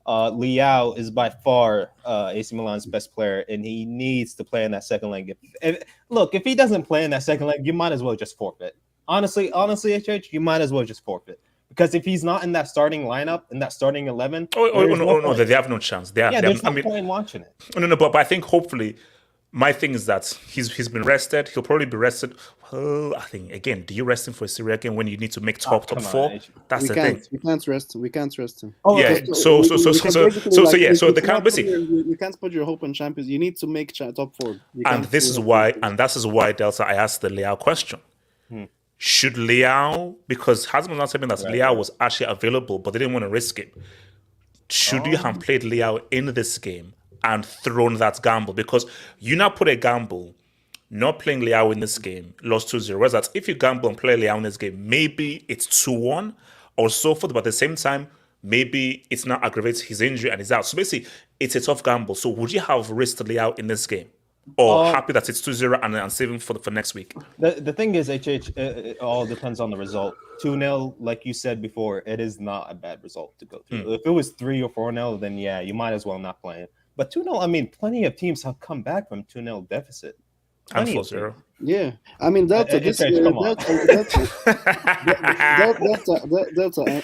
Leao is by far AC Milan's best player, and he needs to play in that second leg. If he doesn't play in that second leg, you might as well just forfeit. Honestly, HH, you might as well just forfeit. Because if he's not in that starting lineup, in that starting 11, no, they have no chance. There's no point in watching it. No, but I think hopefully, my thing is that he's been rested. He'll probably be rested. Well, I think again, do you rest him for a Serie again when you need to make top 4? That's the thing. We can't rest him. Oh, yeah. So they can't basically. You can't put your hope on champions. You need to make top 4. And this is why, Delta, I asked the Leao question. Should Leao, because Hazem not saying that Leao was actually available, but they didn't want to risk it. Should you have played Leao in this game and thrown that gamble? Because you now put a gamble, not playing Leao in this game, lost 2-0. Whereas that if you gamble and play Leao in this game, maybe it's 2-1 or so forth, but at the same time, maybe it's now aggravates his injury and he's out. So basically, it's a tough gamble. So would you have risked Leao in this game? Or happy that it's 2-0 and saving for next week? The thing is, HH, it all depends on the result. 2-0, like you said before, it is not a bad result to go through. If it was 3 or 4-0, then yeah, you might as well not play it. But 2-0, I mean, plenty of teams have come back from 2-0 deficit. And 4-0. Yeah, I mean Delta. This Delta,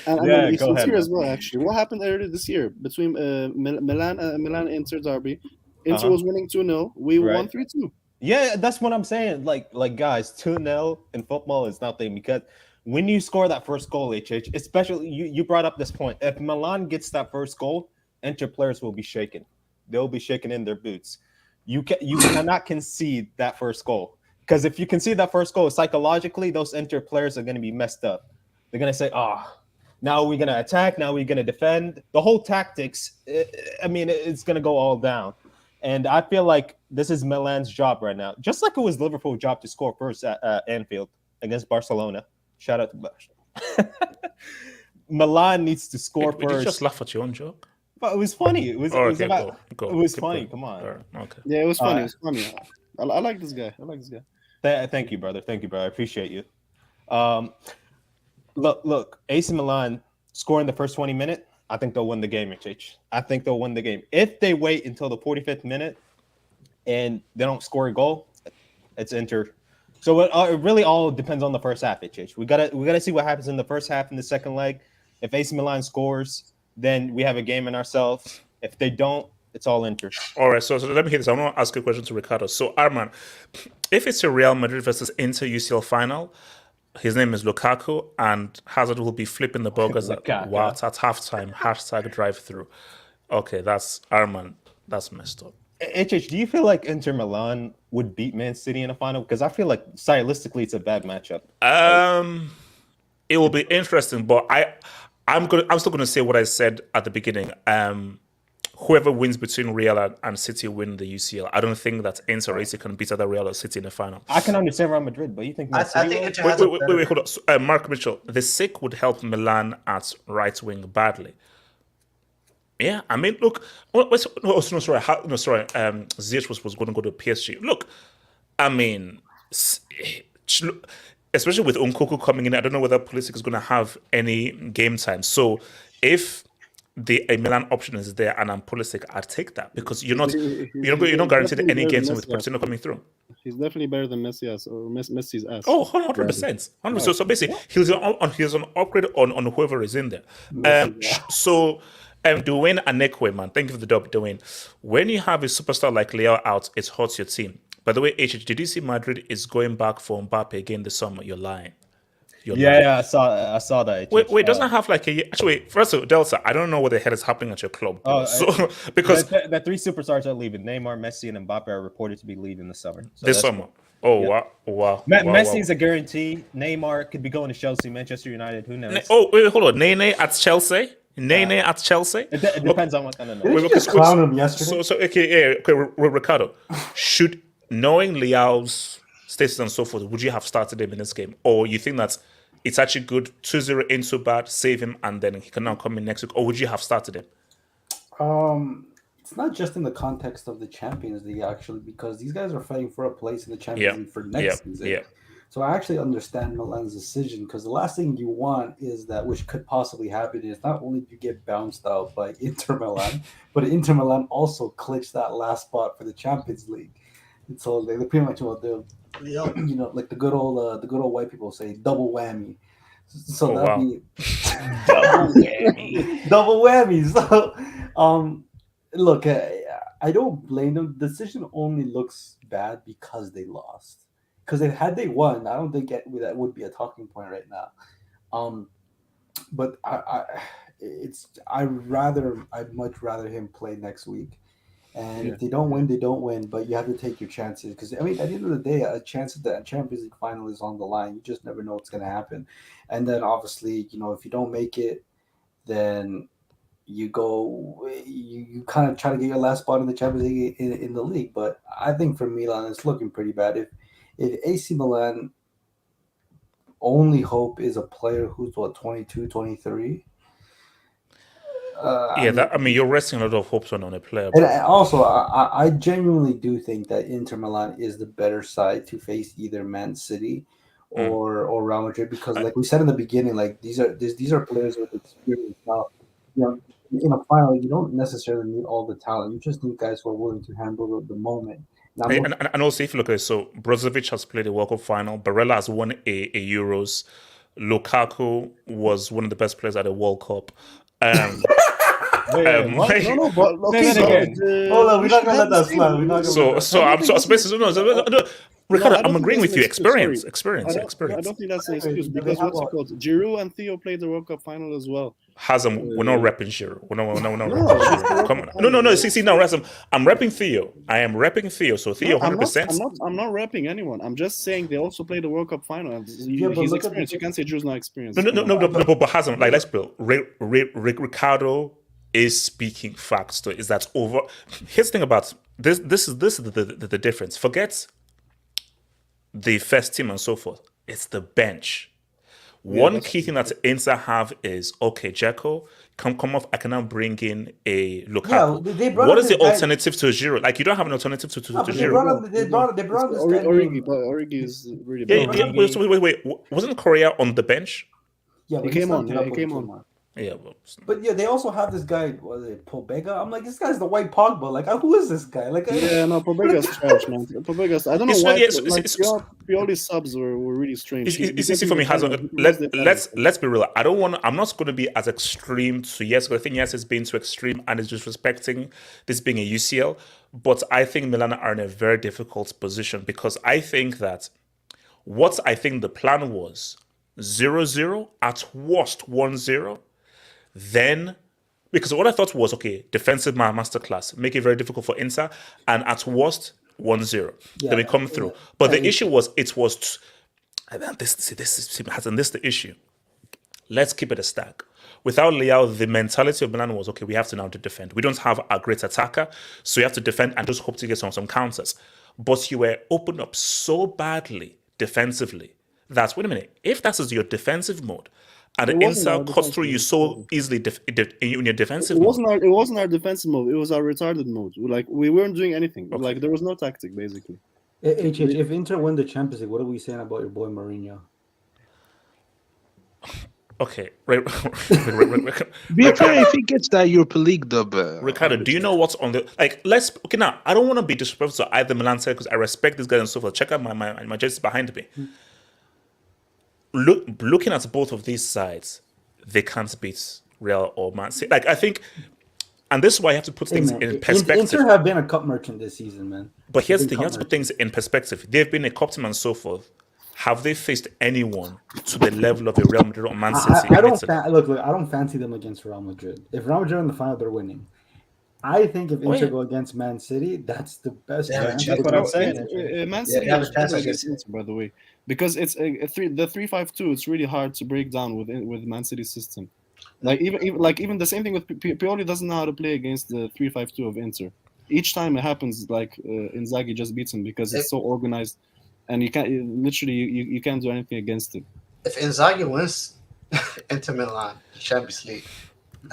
and I mean it's here as well. Actually, what happened earlier this year between Milan Inter derby? Inter was winning 2-0. We won 3-2. Yeah, that's what I'm saying. Like guys, 2-0 in football is nothing because when you score that first goal, HH, especially you brought up this point. If Milan gets that first goal, Inter players will be shaken. They'll be shaking in their boots. You cannot concede that first goal because if you concede that first goal, psychologically, those Inter players are going to be messed up. They're going to say, now we're going to attack. Now we're going to defend. The whole tactics, it's going to go all down. And I feel like this is Milan's job right now. Just like it was Liverpool's job to score first at Anfield against Barcelona. Shout out to Barcelona. Milan needs to score first. Did you just laugh at your own joke? But it was funny. It was funny. Come on. Okay. Yeah, it was funny. It was funny. I like this guy. Thank you, brother. I appreciate you. Look. AC Milan scoring the first 20 minutes. I think they'll win the game, HH. I think they'll win the game. If they wait until the 45th minute and they don't score a goal, it's Inter. So it really all depends on the first half, HH. We gotta see what happens in the first half in the second leg. If AC Milan scores, then we have a game in ourselves. If they don't, it's all Inter. All right, so let me hear this. I want to ask a question to Ricardo. So, Arman, if it's a Real Madrid versus Inter UCL final, his name is Lukaku, and Hazard will be flipping the burgers at halftime. #drive-through. Okay, that's Arman. That's messed up. HH, do you feel like Inter Milan would beat Man City in a final? Because I feel like stylistically it's a bad matchup. It will be interesting, but I'm still gonna say what I said at the beginning. Whoever wins between Real and City win the UCL. I don't think that Inter or AC can beat either Real or City in the final. I can understand Real Madrid, but you think Man City? I think Inter has wait, hold on. So, Mark Mitchell, the sick would help Milan at right wing badly. Yeah, I mean, look. Ziyech was going to go to PSG. Look, I mean, especially with Nkunku coming in, I don't know whether Pulisic is going to have any game time. So if a Milan option is there and I'm Pulisic, I'd take that because you're not guaranteed any games with Pochettino coming through. He's definitely better than Messi's ass. Oh, 100%. So basically, he's an upgrade on whoever is in there. Dwayne Anekwe, man, thank you for the dub, Dwayne. When you have a superstar like Leao out, it hurts your team. By the way, HH, did you see Madrid is going back for Mbappe again this summer? You're lying. You're Yeah, lying. yeah, I saw that. Wait, doesn't have like a actually? Wait, first of all, Delta, I don't know what the hell is happening at your club, bro. Because the three superstars are leaving. Neymar, Messi, and Mbappe are reported to be leaving this summer. So this summer. Oh, Yep. wow. Messi's a guarantee. Neymar could be going to Chelsea, Manchester United. Who knows? Oh, wait, hold on. Nene at Chelsea. Nene at Chelsea. It depends on what kind of Didn't noise. you just clown him yesterday? So okay, Ricardo, should knowing Leao's status and so forth, would you have started him in this game, or you think that it's actually good 2-0 into bad, save him, and then he can now come in next week, or would you have started him? It's not just in the context of the Champions League, actually, because these guys are fighting for a place in the Champions League for next season. Yeah. So I actually understand Milan's decision, because the last thing you want is that, which could possibly happen, is not only do you get bounced out by Inter Milan, but Inter Milan also clinched that last spot for the Champions League. And so they pretty much like the good old white people say, double whammy. So that'd be double whammy. So look, I don't blame them. The decision only looks bad because they lost. Because had they won, I don't think that would be a talking point right now. But I'd much rather him play next week. And if they don't win, they don't win. But you have to take your chances, because I mean, at the end of the day, a chance that the Champions League final is on the line. You just never know what's going to happen. And then obviously, if you don't make it, then you kind of try to get your last spot in the Champions League in the league. But I think for Milan, it's looking pretty bad. If AC Milan only hope is a player who's 22, 23. You're resting a lot of hopes on a player. And also, I genuinely do think that Inter Milan is the better side to face either Man City or Real Madrid, because, like we said in the beginning, like these are players with experience. Now, in a final, you don't necessarily need all the talent. You just need guys who are willing to handle the moment. Now, and also, if you look at it, so Brozovic has played a World Cup final. Barella has won a Euros. Lukaku was one of the best players at the World Cup. Hold on, we're not gonna let that slide. Ricardo, I'm agreeing with you. Experience. I don't think that's an excuse, because what's it called? Giroud and Theo played the World Cup final as well. We're not repping Giroud. We're not repping Giroud. Come on. No. See, now, I'm repping Theo. I am repping Theo. So Theo, 100%. I'm not repping anyone. I'm just saying they also played the World Cup final. He's experienced. You can't say Giroud's not experienced. No. But Hazem, like, let's build. Ricardo is speaking facts. Is that over? Here's the thing about this. This is the difference. Forget the first team and so forth. It's the bench. One key thing that Inter have is, okay, Dzeko, come off. I can now bring in a Lukaku. Yeah, what is the alternative to Giroud? Like, you don't have an alternative to Giroud. They brought Origi is really bad. Wait. Wasn't Correa on the bench? Yeah, he came on. Yeah, but they also have this guy, was it Pobega? I'm like, this guy's the white Pogba. Like, who is this guy? Like, Pobega's trash, man. Pobega's, I don't know why. Pioli's subs were really strange. It's easy for me. Let's be real. I'm not going to be as extreme to yes. But I think yes, it's been too extreme and it's disrespecting this being a UCL. But I think Milan are in a very difficult position, because I think that the plan was 0-0, at worst 1-0. Then, because what I thought was, okay, defensive masterclass, make it very difficult for Inter, and at worst 1-0. Then we come through. But the issue was, this is the issue. Let's keep it a stack. Without Leao, the mentality of Milan was, okay, we have to now defend. We don't have a great attacker, so you have to defend and just hope to get some counters. But you were opened up so badly defensively that, wait a minute, if that is your defensive mode, and the Inter cuts through you so easily in your defensive mode. It wasn't our defensive mode. It was our retarded mode. Like, we weren't doing anything. Okay. Like, there was no tactic, basically. If Inter win the Champions League, what are we saying about your boy Mourinho? Okay, Be fair if he gets that Europa League dub. Ricardo, do you know what's on the now? I don't want to be disrespectful to either Milan side, because I respect this guy and so forth. Check out my jerseys behind me. Looking at both of these sides, they can't beat Real or Man City. Like, I think, and this is why you have to put things in perspective. Inter have been a cup merchant this season, man. But here's the thing: you have to put things in perspective. They've been a cup team and so forth. have they faced anyone to the level of a Real Madrid or Man City? I don't look. I don't fancy them against Real Madrid. If Real Madrid are in the final, they're winning. I think if Inter go against Man City, that's the best chance. That's what I'm saying. Man City have a is chance against against Inter, by the way, because it's the 3-5-2. It's really hard to break down with Man City's system. Like even the same thing with Pioli doesn't know how to play against the 3-5-2 of Inter. Each time it happens, like Inzaghi just beats him because it's so organized, and you can't you can't do anything against it. If Inzaghi wins Inter Milan Champions League.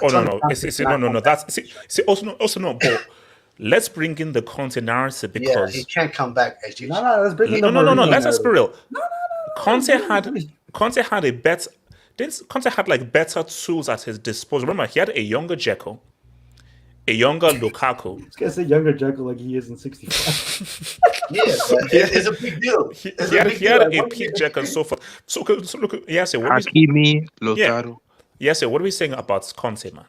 Oh no! No! That's also no. But let's bring in the Conte narrative because he can't come back. No, let's bring in the no. Let's narrative. be real. Conte had a better. Conte had like better tools at his disposal. Remember, he had a younger Dzeko, a younger Lukaku. I was gonna say younger Dzeko like he is in '65. Yeah, but it's a big deal. He had a peak Dzeko and so forth. So look, Hakimi, Lautaro. Yes, what are we saying about Conte, man?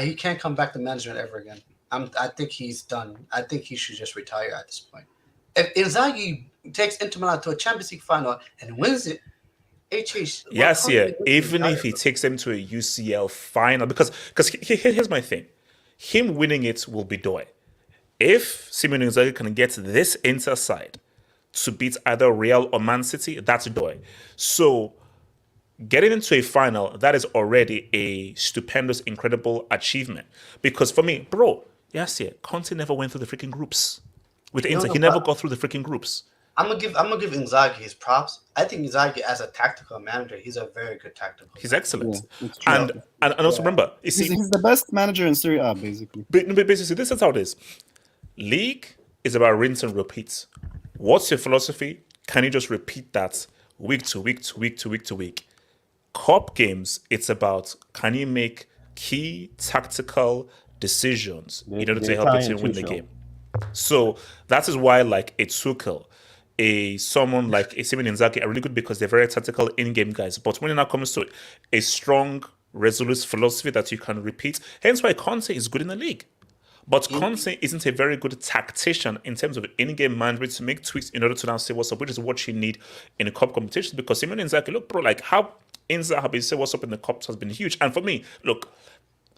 He can't come back to management ever again. I think he's done. I think he should just retire at this point. If Inzaghi takes Inter Milan to a Champions League final and wins it, even if he takes them to a UCL final, because here's my thing, him winning it will be doy. If Simone Inzaghi can get this Inter side to beat either Real or Man City, that's doy. So getting into a final, that is already a stupendous, incredible achievement. Because for me, bro, Conte never went through the freaking groups. With Inter, he never got through the freaking groups. I'm gonna give Inzaghi his props. I think Inzaghi as a tactical manager, he's a very good tactical. He's excellent, and also remember, He's the best manager in Serie A, basically. But basically, this is how it is. League is about rinse and repeat. What's your philosophy? Can you just repeat that week to week to week to week to week? Cup games, it's about can you make key tactical decisions in order to help your team win the game. So that is why, like a Tuchel, someone like a Simone Inzaghi are really good because they're very tactical in-game guys. But when it now comes to a strong, resolute philosophy that you can repeat, hence why Conte is good in the league. But Conte isn't a very good tactician in terms of in-game management to make tweaks in order to now say what's up, which is what you need in a cup competition. Because Simone Inzaghi, look, bro, like how Inzaghi have been say what's up in the cups has been huge. And for me, look,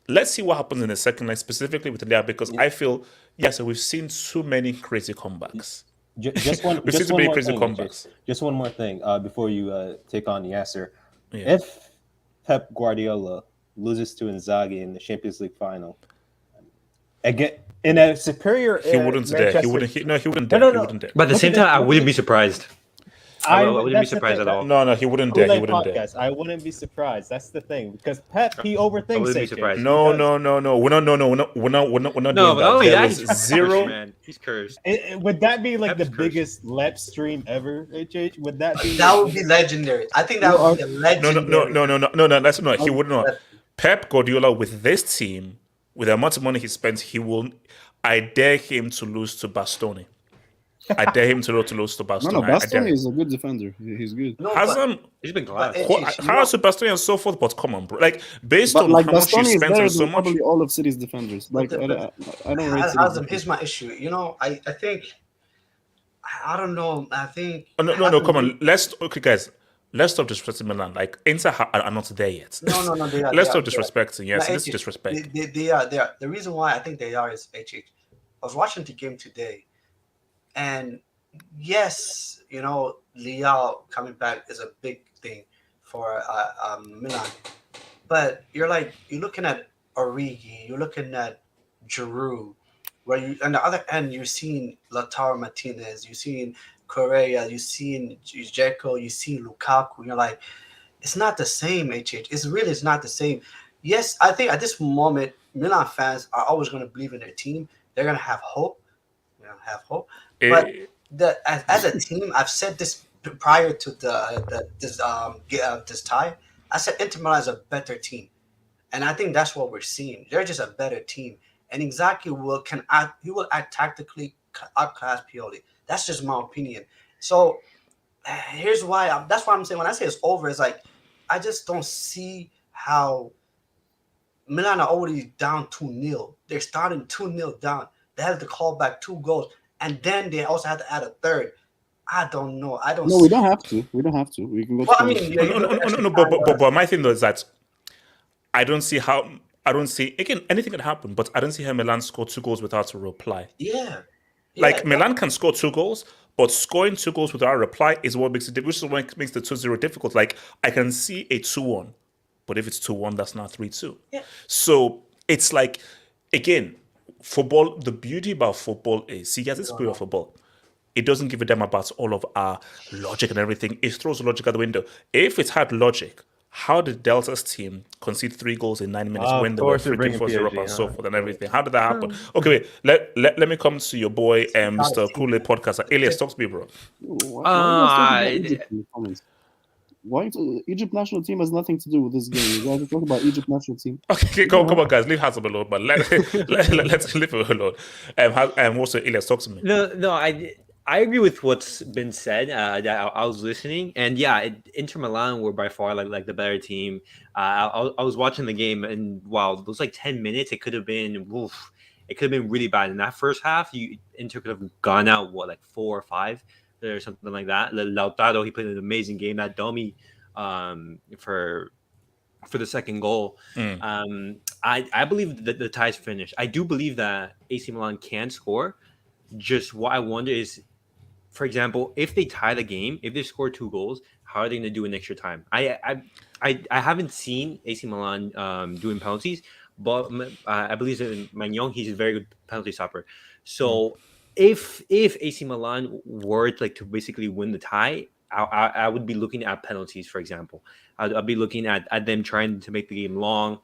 let's see what happens in the second leg, specifically with the Liga, because I feel, we've seen too many crazy comebacks. Just one more thing before you take on Yasser. Yeah. If Pep Guardiola loses to Inzaghi in the Champions League final, again in a superior, he wouldn't dare. He wouldn't dare. But at the same time, I wouldn't be surprised. I wouldn't be surprised at all. No, he wouldn't dare. He wouldn't dare. I wouldn't be surprised. That's the thing because Pep he overthinks. I wouldn't be surprised. No. We're not doing that. There was zero. Man, he's cursed. Would that be like Pep's the biggest Lep stream ever? HH? Would that be? That would be legendary. I think that would be legendary. No. That's not. He would not. Pep Guardiola with this team, with the amount of money he spent, he will. I dare him to lose to Bastoni. I dare him to lose to Bastoni. No, Bastoni is a good defender. He's good. He's been glass. How is Bastoni and so forth? But come on, bro. Like based on how much you spent on so much, probably all of City's defenders. Like I don't rate. Here's my issue. I think I don't know. I think no. Come on. Guys. Let's stop disrespecting Milan. Like Inter are not there yet. No. They are. Let's stop disrespecting. Yes, this is disrespect. They are. The reason why I think they are is HH. I was watching the game today. And yes, Leao coming back is a big thing for Milan. But you're looking at Origi, you're looking at Giroud, where you on the other end you're seeing Lautaro Martinez, you're seeing Correa, you're seeing Dzeko, you're seeing Lukaku. You're like, it's not the same, HH. It's not the same. Yes, I think at this moment, Milan fans are always going to believe in their team. They're going to have hope. But as a team, I've said this prior to this tie. I said Inter Milan is a better team, and I think that's what we're seeing. They're just a better team, and Inzaghi will act tactically outclass Pioli. That's just my opinion. So here's why. That's why I'm saying when I say it's over, it's like I just don't see how Milan are already down 2-0. They're starting 2-0 down. They had to call back 2 goals. And then they also had to add a third. I don't know. I don't. No, we don't have to. We don't have to. We can go. Well, I to mean, yeah, No, but my thing though is that I don't see again, anything can happen, but I don't see how Milan scored 2 goals without a reply. yeah. Like Milan can score 2 goals, but scoring 2 goals without a reply is what makes it, which is what makes the 2-0 difficult. Like I can see a 2-1, but if it's 2-1, that's not 3-2. Yeah. So it's like, again, football. The beauty about football is, see, yes, it's spirit of football. It doesn't give a damn about all of our logic and everything. It throws logic out the window. If it had logic, how did Delta's team concede 3 goals in 9 minutes when they were freaking for Europe and so forth and everything? How did that happen? Okay, wait. Let me come to your boy, Mr. Kool-Aid podcaster. Elias, talk to me, bro. Why Egypt national team has nothing to do with this game? You guys are talking about Egypt national team. Okay, come on, guys. Leave Hazard alone, but let's leave him alone. Also, Elias, talk to me. No, I agree with what's been said. I was listening, and yeah, Inter Milan were by far like the better team. I was watching the game, and wow, those like 10 minutes, it could have been really bad. In that first half, Inter could have gone out like 4 or 5 or something like that. Lautaro, he played an amazing game. That dummy for the second goal. I believe that the tie's finished. I do believe that AC Milan can score. Just what I wonder is, for example, if they tie the game, if they score 2 goals, how are they going to do in extra time? I haven't seen AC Milan doing penalties, but I believe that Magnon, he's a very good penalty stopper. So if AC Milan were to basically win the tie, I would be looking at penalties, for example. I'd be looking at them trying to make the game long,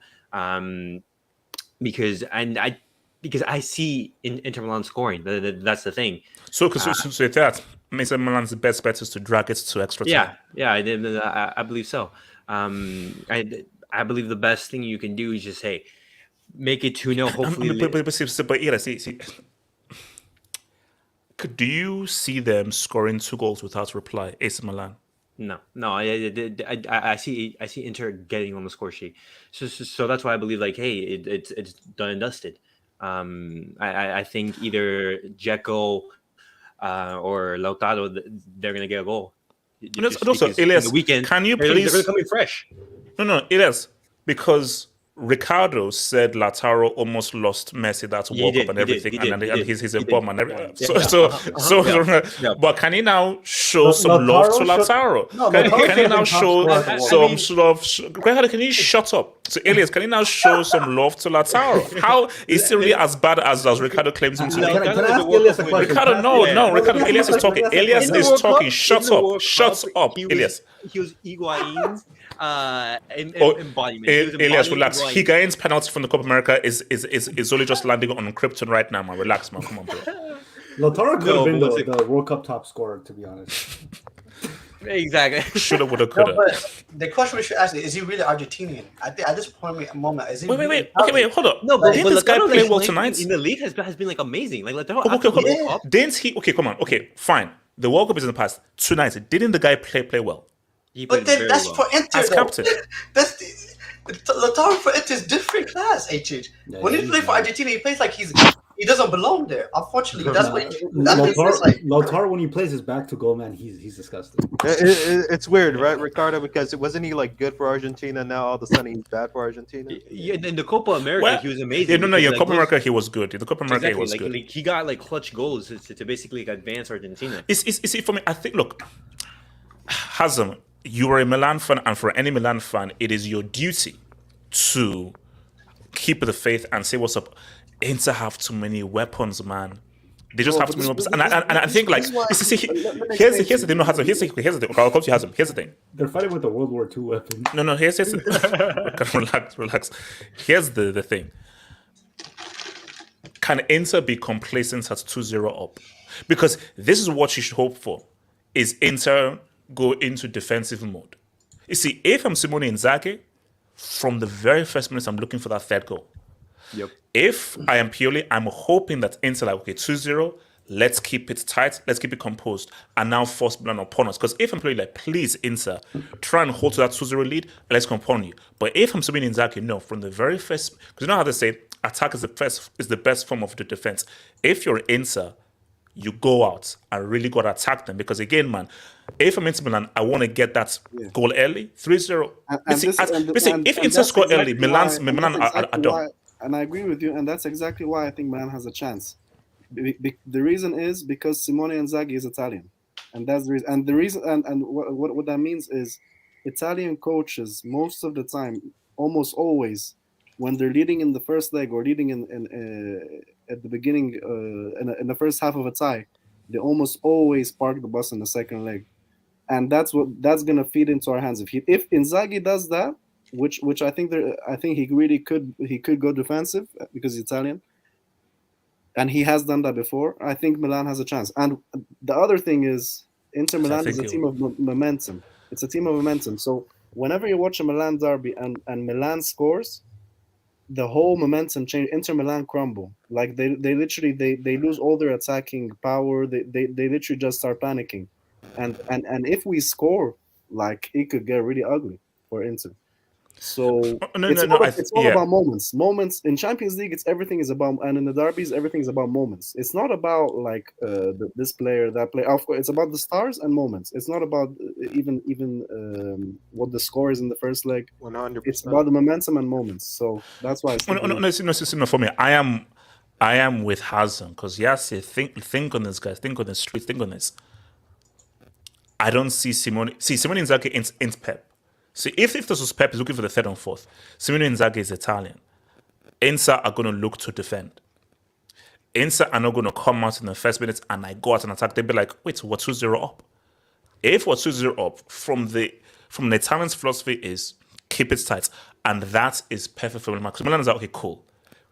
because I see Inter Milan scoring. That's the thing. So that means that Milan's best bet is to drag it to extra time. Yeah, I believe so. I believe the best thing you can do is just make it 2-0. Hopefully, But yeah, see. Do you see them scoring 2 goals without reply, AC Milan? No. I see Inter getting on the score sheet. So that's why I believe it's done and dusted. I think either Dzeko or Lautaro, they're gonna get a goal. Also, Elias, the weekend, can you please? They're coming fresh. No, Elias, because Ricardo said Lautaro almost lost Messi that World Cup and everything, and he's a bum and everything. But can he now show some love to Lautaro? Can he now show some sort of? Can you shut up? So Elias, can he now show some love to Lautaro? How is he really as bad as Ricardo claims him to be? Can I ask Elias a question? Ricardo, no, Ricardo. Elias is talking. Elias is talking. Shut up, Elias. He was Higuain's embodiment. Elias, relax. Higuain's penalty from the Copa America is only just landing on Krypton right now, man. Relax, man. Come on, bro. Lautaro could have been the World Cup top scorer, to be honest. Exactly. Shoulda, woulda, coulda. But the question we should ask is he really Argentinian? At this moment, is he? Wait. Okay, hold up. No, but didn't this guy play well tonight? In the league has been amazing. Lautaro. Okay. Didn't he? Okay, come on. Okay, fine. The World Cup is in the past. Tonight, didn't the guy play well? But then that's for Inter. As captain. Lautaro for Inter is different class. HH. When he plays for Argentina, he plays like he doesn't belong there. Unfortunately, that's what Lautaro, when he plays his back to goal, man, he's disgusting. It's weird, right, Ricardo? Because wasn't he good for Argentina? Now all of a sudden he's bad for Argentina. Yeah, in the Copa America, he was amazing. Yeah, Copa America he was good. In the Copa America he was good. He got clutch goals to basically advance Argentina. It's for me. I think. Look, Hazem, you are a Milan fan, and for any Milan fan, it is your duty to keep the faith and say what's up. Inter have too many weapons, man. They just have too many weapons, and I think here's the thing. No, Hazem, here's the thing. I'll come to Hazem. Here's the thing. They're fighting with the World War II weapon. No. Here's relax. Here's the thing. Can Inter be complacent at 2-0 up? Because this is what you should hope for. Is Inter go into defensive mode? You see, if I'm Simone Inzaghi, from the very first minute, I'm looking for that third goal. Yep. If I am Pioli, I'm hoping that Inter 2-0, let's keep it tight, let's keep it composed, and now force Milan upon us. Because if I'm Pioli, please, Inter, try and hold to that 2-0 lead, let's come upon you. But if I'm Simone Inzaghi, no, from the very first, because you know how they say, attack is the best form of the defense. If you're Inter, you go out and really got to attack them. Because again, man, if I'm Inter Milan, I want to get that goal early, 3-0. If Inter score early, Milan are done. And I agree with you, and that's exactly why I think Milan has a chance. The reason is because Simone Inzaghi is Italian, and that's the reason. And the reason, and what that means is, Italian coaches most of the time, almost always, when they're leading in the first leg or leading in at the beginning in the first half of a tie, they almost always park the bus in the second leg, and that's gonna feed into our hands. If Inzaghi does that, which I think he really could go defensive because he's Italian. And he has done that before. I think Milan has a chance. And the other thing is, Inter Milan is a team of momentum. It's a team of momentum. So whenever you watch a Milan derby and Milan scores, the whole momentum change. Inter Milan crumble. Like they literally they lose all their attacking power. They literally just start panicking. And if we score, like, it could get really ugly for Inter. So it's all about moments. Moments in Champions League, everything is about, and in the derbies, everything is about moments. It's not about like this player, that player. Of course, it's about the stars and moments. It's not about even what the score is in the first leg. 100%. It's about the momentum and moments. So that's why. No, for me, I am with Hazan, because yes, think on this, guys. Think on the street. Think on this. I don't see Simone Inzaghi in Pep. See, if this was Pep is looking for the third and fourth, Simone Inzaghi is Italian. Inter are going to look to defend. Inter are not going to come out in the first minute and I go out and attack. They'll be like, wait, we're 2-0 up. If we're 2-0 up, from the Italian's philosophy is keep it tight. And that is perfect for Milan. Because Milan is like, okay, cool.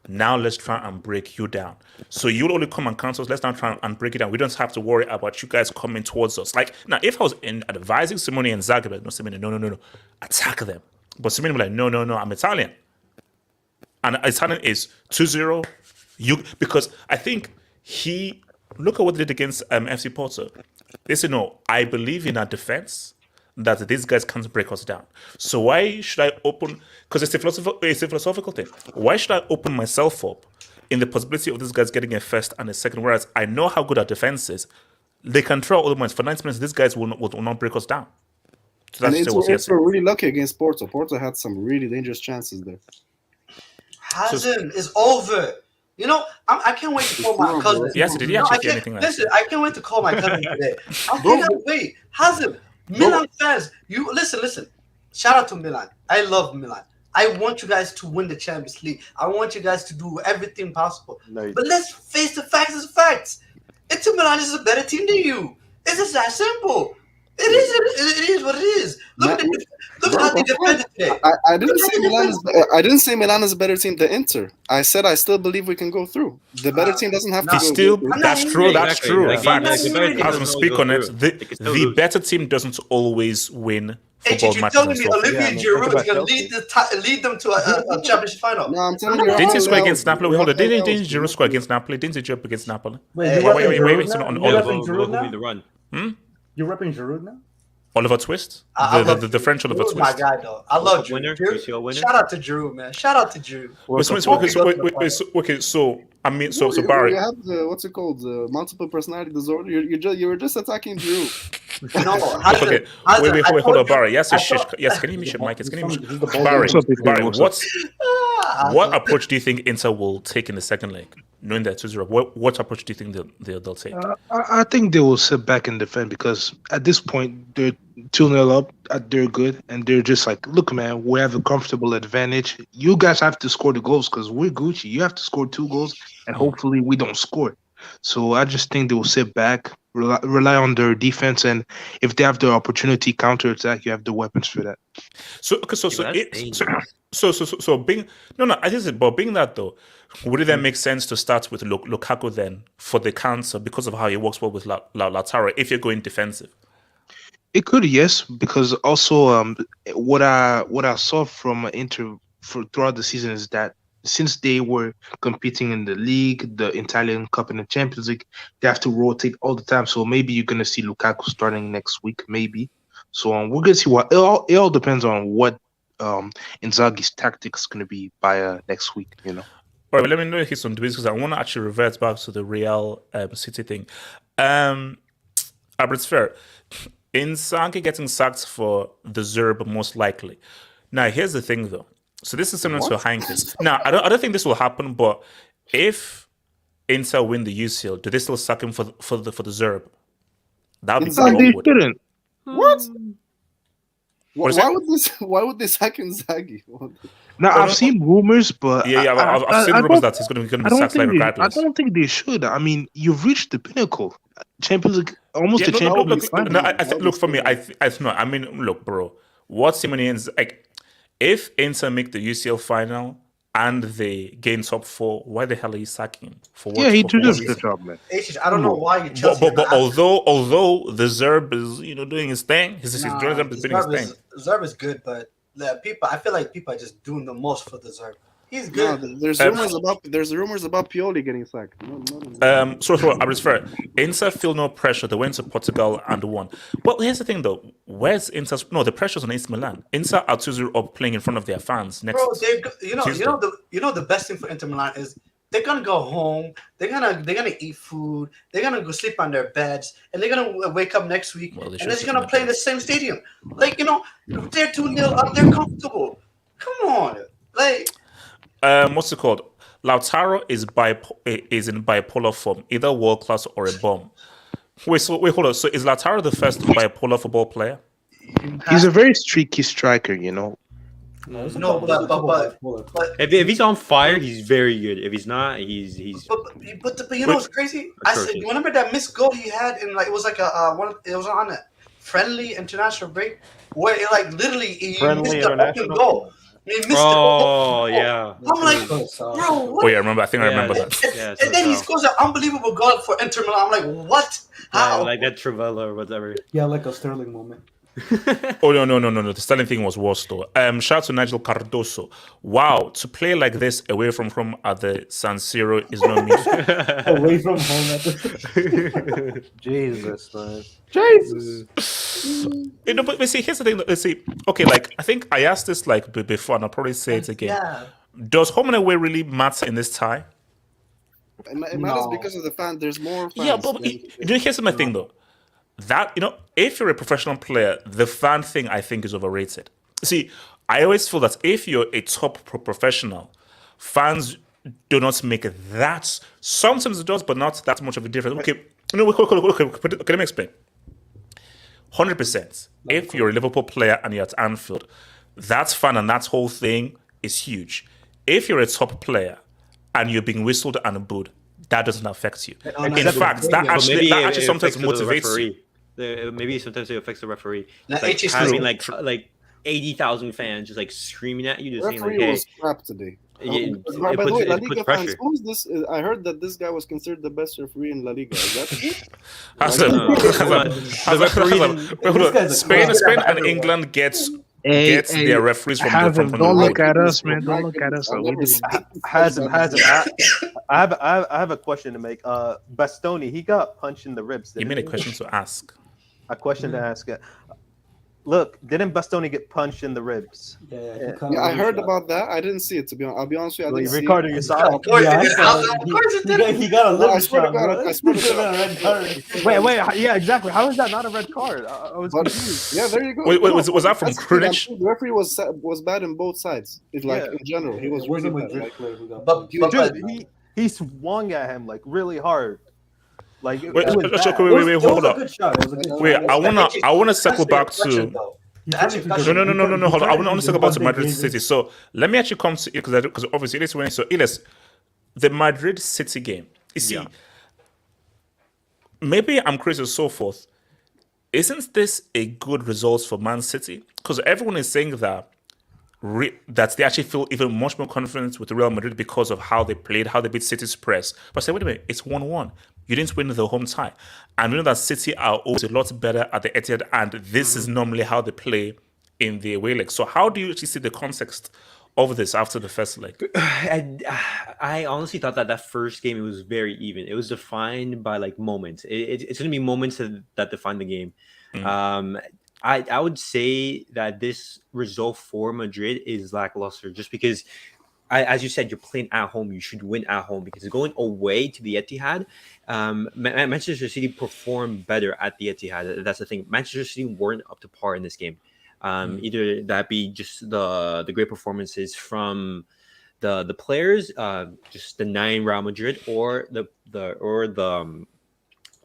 Now let's try and break you down. So you'll only come and count us. Let's now try and break it down. We don't have to worry about you guys coming towards us. Like, now, if I was advising Simone and Zagreb, like, no, Simone, no, attack them. But Simone was like, no, I'm Italian. And Italian is 2-0. Because I think look at what they did against FC Porto. They said, no, I believe in our defense, that these guys can't break us down. So why should I open? Because it's a philosophical thing. Why should I open myself up in the possibility of these guys getting a first and a second? Whereas I know how good our defense is. They can throw all the points. For 90 minutes, these guys will not break us down. So that's it's really lucky against Porto. Porto had some really dangerous chances there. Hazard is over. You know, I can't wait to call my cousin. Yes, did you actually say anything like that? Listen, I can't wait to call my cousin today. I cannot wait. Hazard. Milan fans, you listen. Shout out to Milan. I love Milan. I want you guys to win the Champions League. I want you guys to do everything possible. But let's face the facts as facts. Inter Milan is a better team than you. It's just that simple. It is what it is. Look at how they defended today. I didn't say Milan is a better team than Inter. I said I still believe we can go through. The better team doesn't have to go through. That's true. In fact, as speak on it, the better team doesn't always win football matches. You're telling me Olivier Giroud is going to lead them to a championship final? No, I'm telling you. Didn't he score against Napoli? Hold on. Didn't Giroud score against Napoli? Didn't he jump against Napoli? Wait. On Oliver. The run. You're repping Giroud now? Oliver Twist? The French Oliver Twist. My guy, though. I love Giroud. Shout out to Giroud, man. Shout out to Giroud. So Barry. You have what's it called? Multiple personality disorder. You were just attacking Giroud. Wait, hold on, Barry. Yes, can you mute your mic? Barry, what approach do you think Inter will take in the second leg? Knowing that 2-0, what approach do you think they'll take? I think they will sit back and defend because at this point they're 2-0 up. They're good, and they're just like, look, man, we have a comfortable advantage. You guys have to score the goals because we're Gucci. You have to score 2 goals, and hopefully we don't score. So I just think they will sit back, rely on their defense, and if they have the opportunity counterattack, you have the weapons for that. Being that though, would it then make sense to start with Lukaku then for the counter because of how he works well with Lautaro if you're going defensive? It could, yes, because also what I saw from Inter throughout the season is that since they were competing in the league, the Italian Cup, and the Champions League, they have to rotate all the time. So maybe you're gonna see Lukaku starting next week, maybe. So we're gonna see what it all depends on what Inzaghi's tactics is gonna be by next week. You know. All right, let me know if he's on debates because I want to actually revert back to the Real City thing. It's fair. Inzaghi getting sacked for the Zerb most likely. Now, here's the thing, though. So this is similar to Heinkes. Now, I don't think this will happen, but if Inter win the UCL, do they still sack him for the Zerb? That would be No, they awkward. shouldn't. What? What is Why would they sack Inzaghi? Now I've seen rumors, but I've seen rumors that he's going to be sacked like I regardless. don't think they should. I mean, you've reached the pinnacle, Champions League, almost the Champions League. Look for me. I mean, look, bro. What's Simeone's like? If Inter make the UCL final and they gain top 4, why the hell are you sacking him? For what? Yeah, he for deserves what the reason? job, man. I don't know why you Chelsea. But although the Zerb is doing his thing, his journalism is doing his thing. Zerb is good, but I feel like people are just doing the most for the Zerb. He's No, good. there's rumors about Pioli getting sacked. So I was fair. Inter feel no pressure. They went to Portugal and won. Well, here's the thing though. Where's Inter? No, the pressure's on AC Milan. Inter are 2-0 up playing in front of their fans next. Bro, Tuesday. the best thing for Inter Milan is they're gonna go home. They're gonna eat food. They're gonna go sleep on their beds, and they're gonna wake up next week, and they're just gonna play in the same stadium. Like they're 2-0 up. They're comfortable. Come on, like. What's it called? Lautaro is in bipolar form, either world class or a bomb. Wait, hold on. So is Lautaro the first bipolar football player? He's a very streaky striker, No, but If he's on fire, he's very good. If he's not, he's. But you know what's crazy? I said, you remember that missed goal he had in it was like it was on a friendly international break where it literally he missed the open goal. He missed yeah. I'm like, bro, what? Oh yeah, I think I remember that. And then he scores an unbelievable goal for Inter Milan. I'm like, what? How? Yeah, like that Travella or whatever. Yeah, like a Sterling moment. Oh no! The Sterling thing was worse though. Shout out to Nigel Cardoso. Wow, to play like this away from home at the San Siro is no means. Away from home at the Jesus, man. Jesus. But see, here's the thing. Let's see. Okay, I think I asked this before, and I'll probably say it again. Yeah. Does home and away really matter in this tie? It matters because of the fan. There's more fans. Yeah, but here's my thing though. That if you're a professional player, the fan thing I think is overrated. See, I always feel that if you're a top professional, fans do not make that. Sometimes it does, but not that much of a difference. Okay, let me explain. 100%. If you're a Liverpool player and you're at Anfield, that fan and that whole thing is huge. If you're a top player and you're being whistled and booed, that doesn't affect you. In fact, that actually sometimes motivates you. Maybe sometimes it affects the referee. Now, It's having like 80,000 fans just screaming at you, just saying Referee like, "Hey." was crap today. It By the way, La puts Liga pressure. fans, who's this? I heard that this guy was considered the best referee in La Liga. Is that true? Spain and England gets their referees from the Don't look road. at us, man. Don't look at us. Hazem. I have a question to make. Bastoni, he got punched in the ribs. You mean a question to ask? A question to ask. Look, didn't Bastoni get punched in the ribs? Yeah, I heard about that. I didn't see it. To be honest, I'll be honest with you. I didn't see Ricardo, it. you saw it? Of course Yeah, it did. he got a No, little I swear to shot, God, bro. I swear to He got God. a red card. Wait, yeah, exactly. How is that not a red card? I was But, confused. yeah, there you go. Wait, was that from That's the thing, I'm Krunic? sure The referee was bad in both sides. In general, he was It wasn't really Madrid bad. player who got But Dude, he swung at him really hard. Like it Wait, was hold bad. up. a good shot. It was a good Wait, shot. I wanna circle back to. No. Hold on. I want to talk about Madrid City. So let me actually come to it because obviously it is winning. So Iles, the Madrid City game. You see, maybe I'm crazy or so forth. Isn't this a good result for Man City? Because everyone is saying that that they actually feel even much more confident with Real Madrid because of how they played, how they beat City's press. But I say, wait a minute, it's 1-1. You didn't win the home tie. And we know that City are always a lot better at the Etihad, and this is normally how they play in the away leg. So how do you actually see the context of this after the first leg? I honestly thought that first game, it was very even. It was defined by moments. It's going to be moments that define the game. I would say that this result for Madrid is lackluster just because as you said, you're playing at home. You should win at home because going away to the Etihad, Manchester City performed better at the Etihad. That's the thing. Manchester City weren't up to par in this game. Either that be just the great performances from the players, just denying Real Madrid, or the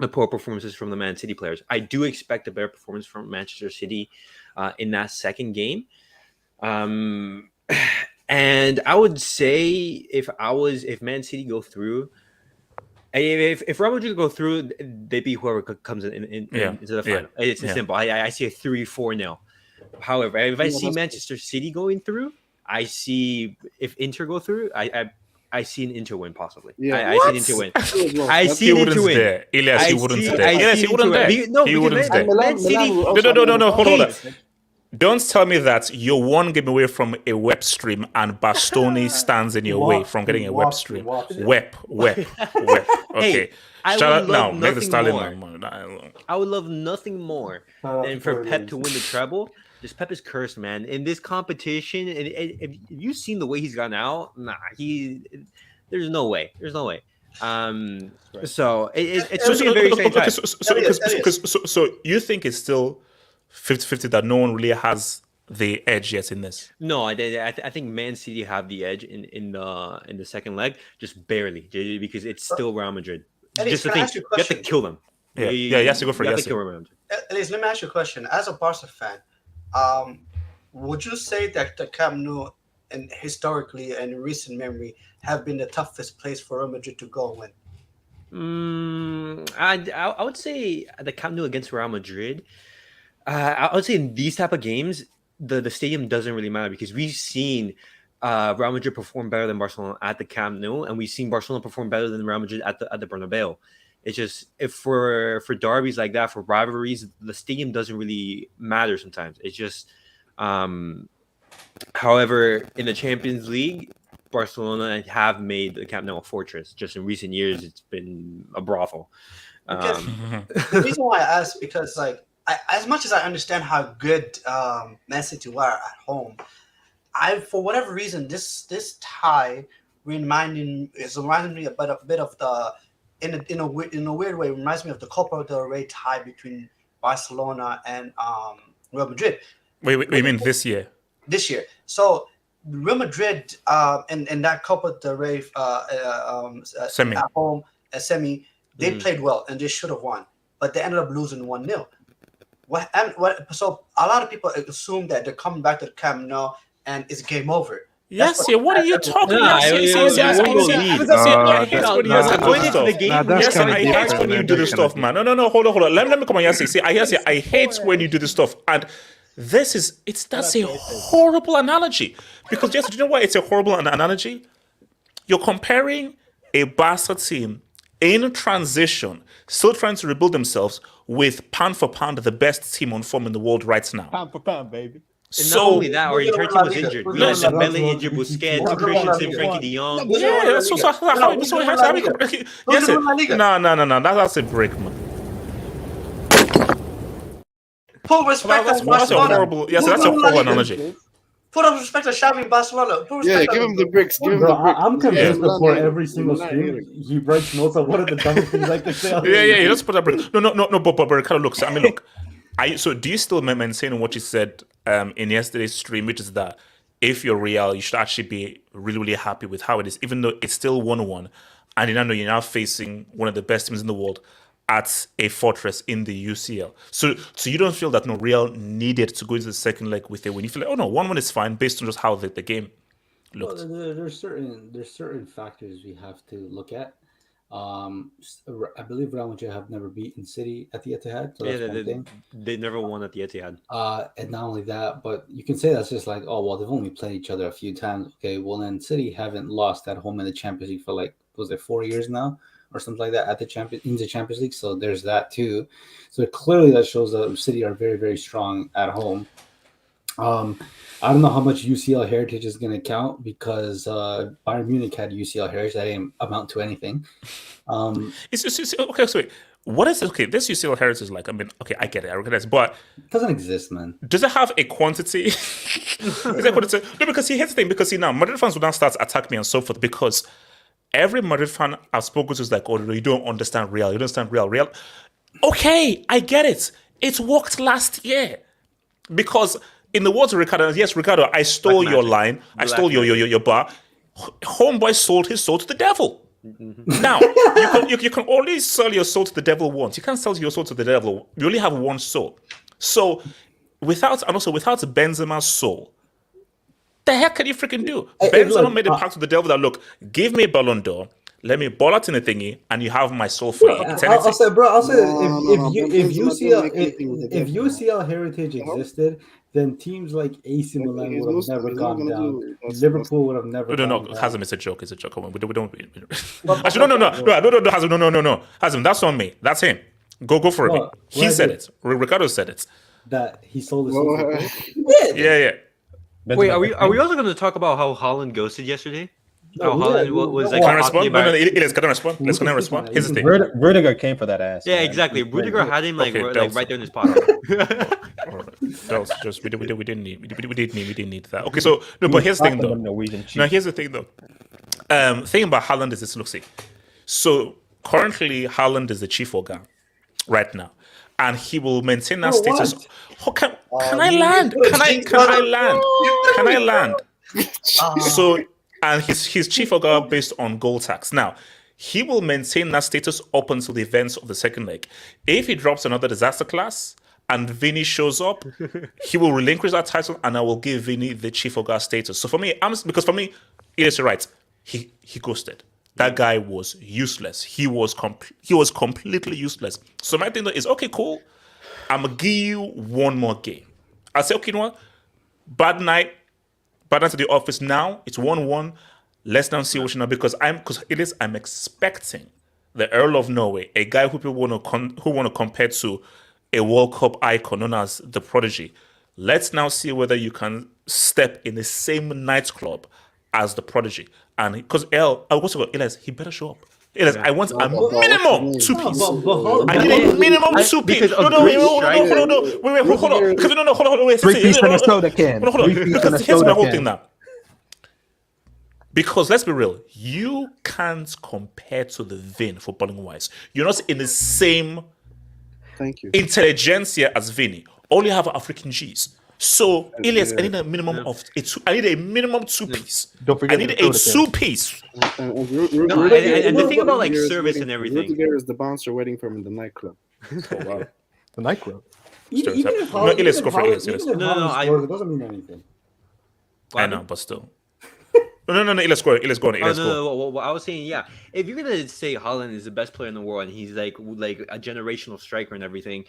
poor performances from the Man City players. I do expect a better performance from Manchester City in that second game. And I would say if Man City go through, if Real Madrid go through, they beat whoever comes into the final. It's simple. I see a 3-4-0. However, if I see Manchester City going through, I see if Inter go through, I see an Inter win possibly. I see an Inter win. I see an Inter win. Elias, he wouldn't dare. Elias, he wouldn't dare. No, he wouldn't dare. Man City. No. Hold on. Don't tell me that you're one game away from a web stream and Bastoni stands in your way from getting a web stream. Web. Okay. Hey, Shout out now. Make the Stalin. I would love nothing more than for Pep to win the treble. Just Pep is cursed, man. In this competition, and if you've seen the way he's gone out, there's no way. So it's going to be a very exciting time. So you think it's still 50-50 that no one really has the edge yet in this? No, I think Man City have the edge in the second leg, just barely, because it's still Real Madrid. Elias, just the thing, you have to kill them. Yes, you go for it. Elias, let me ask you a question. As a Barca fan, would you say that the Camp Nou, and historically and in recent memory, have been the toughest place for Real Madrid to go and win? I would say the Camp Nou against Real Madrid. I would say in these type of games, the stadium doesn't really matter because we've seen Real Madrid perform better than Barcelona at the Camp Nou, and we've seen Barcelona perform better than Real Madrid at the Bernabeu. It's just if for derbies like that, for rivalries, the stadium doesn't really matter sometimes. It's just, however, in the Champions League, Barcelona have made the Camp Nou a fortress. Just in recent years, it's been a brothel. The reason why I ask because as much as I understand how good Man City are at home, for whatever reason this tie reminds me a bit of the in a weird way reminds me of the Copa del Rey tie between Barcelona and Real Madrid. Wait, you mean this year? This year. So Real Madrid in that Copa del Rey semi at home semi, they played well and they should have won, but they ended up losing 1-0. So a lot of people assume that they're coming back to the Camp Nou and it's game over. Yes, what are you talking about? I hate when you do this stuff, man. No, hold on. Let me come on, Yassi. I hate when you do this stuff. And that's a horrible analogy. Because do you know why it's a horrible analogy? You're comparing a Barca team in transition, still trying to rebuild themselves, with pound for pound the best team on form in the world right now. Pound for pound, baby. And not only that, our entire team was injured. We had Dembele injured, Busquets, Christensen, Frankie de Jong. That's a break, man. Put respect on Barcelona. That's a horrible analogy. Put up respect to Xavi in Barcelona. Give him the bricks. I'm convinced before every single stream he writes notes on what are the dumbest things I can say. He doesn't put that brick. No, but Ricardo, look. So do you still maintain what you said in yesterday's stream, which is that if you're Real, you should actually be really, really happy with how it is, even though it's still 1-1, and you're now facing one of the best teams in the world at a fortress in the UCL. So you don't feel that Real needed to go into the second leg with a win. You feel like, 1-1 is fine based on just how the game looked. Well, there's certain factors we have to look at. I believe Real Madrid have never beaten City at the Etihad. So they never won at the Etihad. And not only that, but you can say that's just like, they've only played each other a few times. Okay, well then City haven't lost at home in the Champions League for 4 years now or something like that in the Champions League. So there's that too. So clearly that shows that City are very, very strong at home. I don't know how much UCL heritage is going to count because Bayern Munich had UCL heritage. That didn't amount to anything. Okay, so wait. What is okay? This UCL heritage is like. I mean, okay, I get it. I recognize, but It doesn't exist, man. does it have a quantity? Is it quantity? No, because here's the thing. Because now Madrid fans will now start to attack me and so forth. Because every Madrid fan I've spoken to is like, "Oh, no, you don't understand Real. You don't understand Real. Real." Okay, I get it. It worked last year because in the words of Ricardo, yes, Ricardo, I stole your line. I stole your bar. Homeboy sold his soul to the devil. Now, you can only sell your soul to the devil once. You can't sell your soul to the devil. You only have one soul. So, without Benzema's soul, the heck can you freaking do? Benzema made a pact with the devil that, look, give me a Ballon d'Or, let me ball out in the thingy, and you have my soul for eternity. I'll say, if UCL heritage existed, then teams like AC Milan would have never gone down. Liverpool would have never. No, Hazem, it's a joke. It's a joke. We don't. Actually, no, Hazem, no. Hazem, that's not me. That's him. Go for it. He said it. Ricardo said it. That he sold his soul. Yeah. Wait, are we also going to talk about how Haaland ghosted yesterday? No, Haaland was like. Can I respond? No, Elias, can I respond? Let's go and respond. Here's the thing. Rudiger came for that ass. Yeah, man. exactly. Rudiger had him like right there in his pocket. That was just we didn't need that. Okay, so no, but here's the thing though. No, here's the thing though. Thing about Haaland is this. Look, see. So currently, Haaland is the chief organ right now, and he will maintain that status. Can I land? Can I land? So. And his chief organ based on goal tax. Now, he will maintain that status up until the events of the second leg. If he drops another disaster class and Vini shows up, he will relinquish that title, and I will give Vini the chief organ status. So for me, it is right. He ghosted. That guy was useless. He was completely useless. So my thing though is, okay, cool. I'm gonna give you one more game. I say, okay, you know what? Bad night to the office now. It's 1-1. Let's now see what you know, because I'm expecting the Earl of Norway, a guy who people want to compare to a World Cup icon known as the Prodigy. Let's now see whether you can step in the same nightclub as the Prodigy. And because Elias, he better show up. Elias, I want a minimum 2-piece. I need a minimum 2-piece. Hold on. Wait. 3-piece and a soda can. Hold on. Because here's my whole thing now. Because let's be real, you can't compare to the Vin footballing wise. You're not in the same intelligentsia as Vinny. All you have are African G's. So, Elias, I need a minimum of I need a minimum 2-piece. Don't forget I need a 2-piece. No, and the thing about like service and everything. Rudiger is the bouncer waiting for him in the nightclub. Oh, wow. The nightclub. Even if Elias, go for it. it doesn't mean anything. I know, but still. No, Elias, go. What I was saying, yeah. If you're gonna say Haaland is the best player in the world and he's like a generational striker and everything,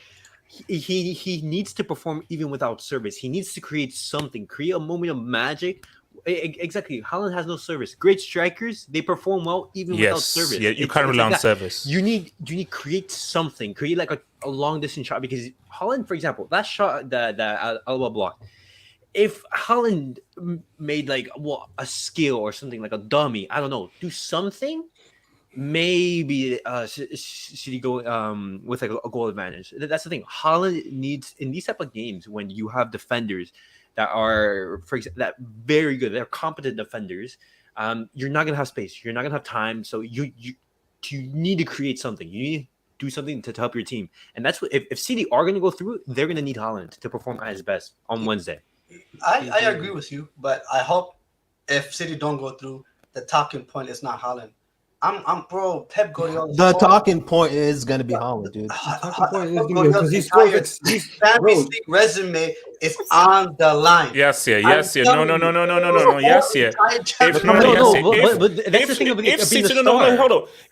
he needs to perform even without service. He needs to create something, create a moment of magic. Exactly. Haaland has no service. Great strikers, they perform well even without service. Yeah, you can't rely on service. You need create something, create like a long distance shot, because Haaland, for example, that shot that Alba blocked. If Haaland made like a skill or something, like a dummy, I don't know, do something, maybe City go with like a goal advantage. That's the thing. Haaland needs, in these type of games when you have defenders that are, for example, that very good, they're competent defenders. You're not gonna have space. You're not gonna have time. So you need to create something. You need to do something to help your team. And that's what if City are gonna go through, they're gonna need Haaland to perform at his best on Wednesday. I agree with you, but I hope if City don't go through, the talking point is not Haaland. I'm bro. Pep Guardiola. The talking point is gonna be Haaland, dude. Because his Champions League resume is on the line. Yes. No. Yes, yeah.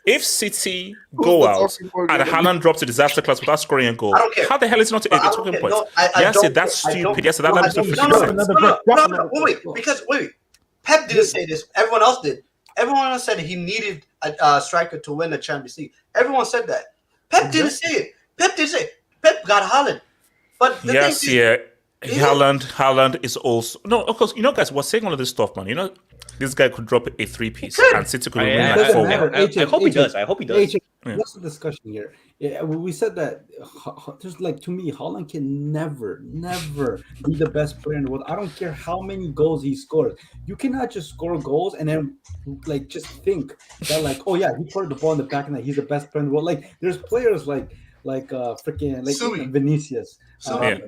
If City go out and Haaland drops a disaster class without scoring a goal, how the hell is it not a talking point? That's stupid. Yes, that makes no. Wait. Pep didn't say this. Everyone else did. Everyone else said he needed a striker to win the Champions League. Everyone said that. Pep didn't say it. Pep got Haaland. But the thing is, Haaland is also of course. Guys, we're saying all of this stuff, man. This guy could drop a 3-piece and City could win like 4-1. I hope he does. what's the discussion here? Yeah, we said that there's like, to me, Holland can never be the best player in the world. I don't care how many goals he scores. You cannot just score goals and then like just think that like, oh yeah, he put the ball in the back and that he's the best player in the world. Like there's players like freaking like Sui. even Vinicius. Sui.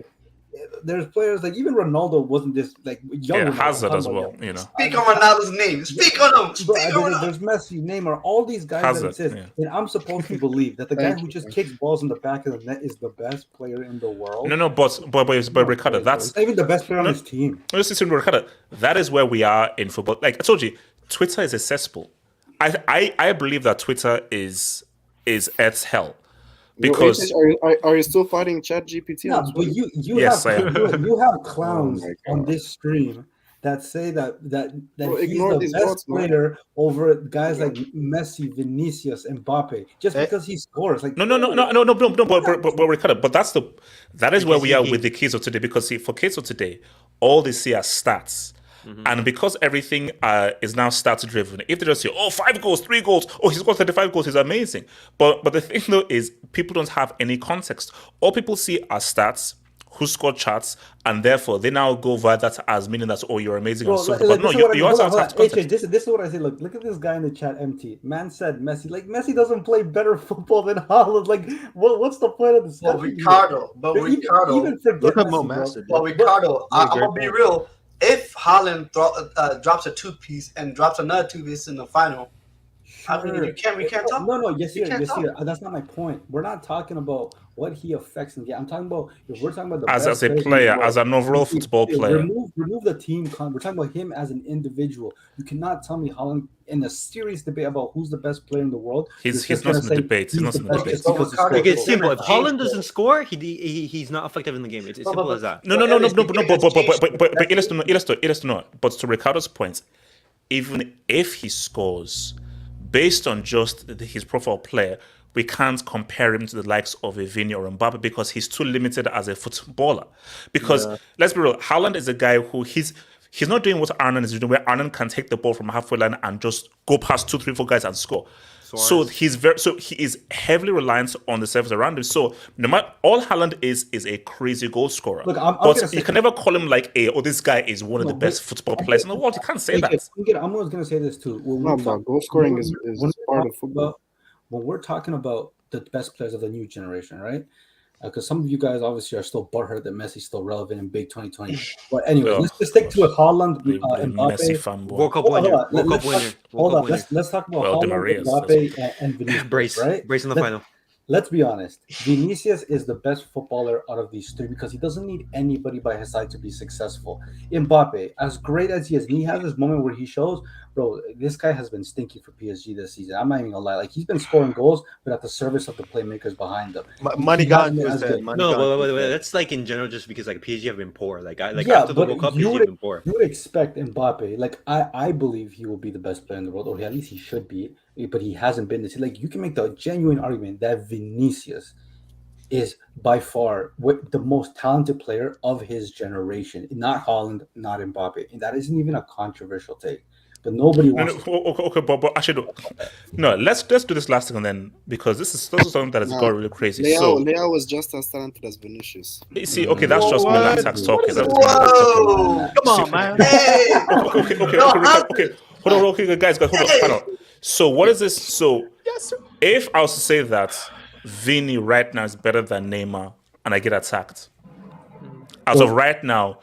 There's players like even Ronaldo wasn't this like young. Hazard as well. You know, Speak on Ronaldo's name. Speak on him. Speak on him. There's Messi, Neymar, all these guys Hazard, that exist, and I'm supposed to believe that the guy who just kicks balls in the back of the net is the best player in the world. No, but Ricardo, that's not even the best player on his team. Listen, Ricardo, that is where we are in football. Like I told you, Twitter is a cesspool. I believe that Twitter is Earth's hell. Because are you still fighting ChatGPT? No, but you yes, have clowns on this stream that say that he's the best player over guys like Messi, Vinicius, and Mbappe just because he scores. Like no. But that is where we are with the kids of today. Because see, for kids of today, all they see are stats. Mm-hmm. And because everything is now stats driven, if they just say, 5 goals, 3 goals, he's got 35 goals, he's amazing. But the thing though is people don't have any context. All people see are stats, who scored charts, and therefore they now go via that as meaning that you're amazing and so. But no, you also have to context. This is what I say. Look at this guy in the chat. MT man said Messi. Like Messi doesn't play better football than Haaland. Like what's the point of this? But Ricardo, even forget Messi, But Ricardo, I'm gonna be real. If Haaland drops a two-piece and drops another two-piece in the final, I mean, we can't talk. No, yes, that's not my point. We're not talking about what he affects in the game. I'm talking about if we're talking about the as a player, as an overall football player. Remove the team. We're talking about him as an individual. You cannot tell me Haaland in a serious debate about who's the best player in the world. He's not in the debate. He's not in the debate. It's simple. If Haaland doesn't score, he's not effective in the game. It's as simple as that. No. But to Ricardo's point, even if he scores, based on just his profile player, we can't compare him to the likes of a Vini or Mbappe because he's too limited as a footballer. Because let's be real, Haaland is a guy who he's not doing what Arnon is doing, where Arnon can take the ball from halfway line and just go past 2, 3, 4 guys and score. So he is heavily reliant on the service around him. So no matter all Haaland is a crazy goal scorer. Look, but you can never call him like this guy is one of the best football players in the world. You can't say that. I'm always going to say this too. Goal scoring is part of football. When we're talking about the best players of the new generation, right? Because some of you guys obviously are still butthurt that Messi's still relevant in big 2020. But anyway, let's just stick to it. Haaland, Mbappe. Messi fanboy. World Cup winner. Hold on. Let's talk about Haaland, Mbappe, and Vinicius. Brace in the final. Let's be honest. Vinicius is the best footballer out of these three because he doesn't need anybody by his side to be successful. Mbappe, as great as he is, he has this moment where he shows, bro, this guy has been stinky for PSG this season. I'm not even gonna lie. Like he's been scoring goals, but at the service of the playmakers behind them. Money gone. No, that's like in general, just because like PSG have been poor. After the World Cup, PSG have been poor. You would expect Mbappe. Like I believe he will be the best player in the world, or at least he should be. But he hasn't been this. Like you can make the genuine argument that Vinicius is by far the most talented player of his generation. Not Haaland, not Mbappe, and that isn't even a controversial take. But nobody wants. But actually, no. Let's do this last thing and then because this is something that has got really crazy. Leo was just as talented as Vinicius. You see, okay, that's just Milan tax talking. Whoa! Come on, man. Hey! Okay. Hold on, guys, hold on. So what is this? So if I was to say that Vini right now is better than Neymar and I get attacked, as of right now,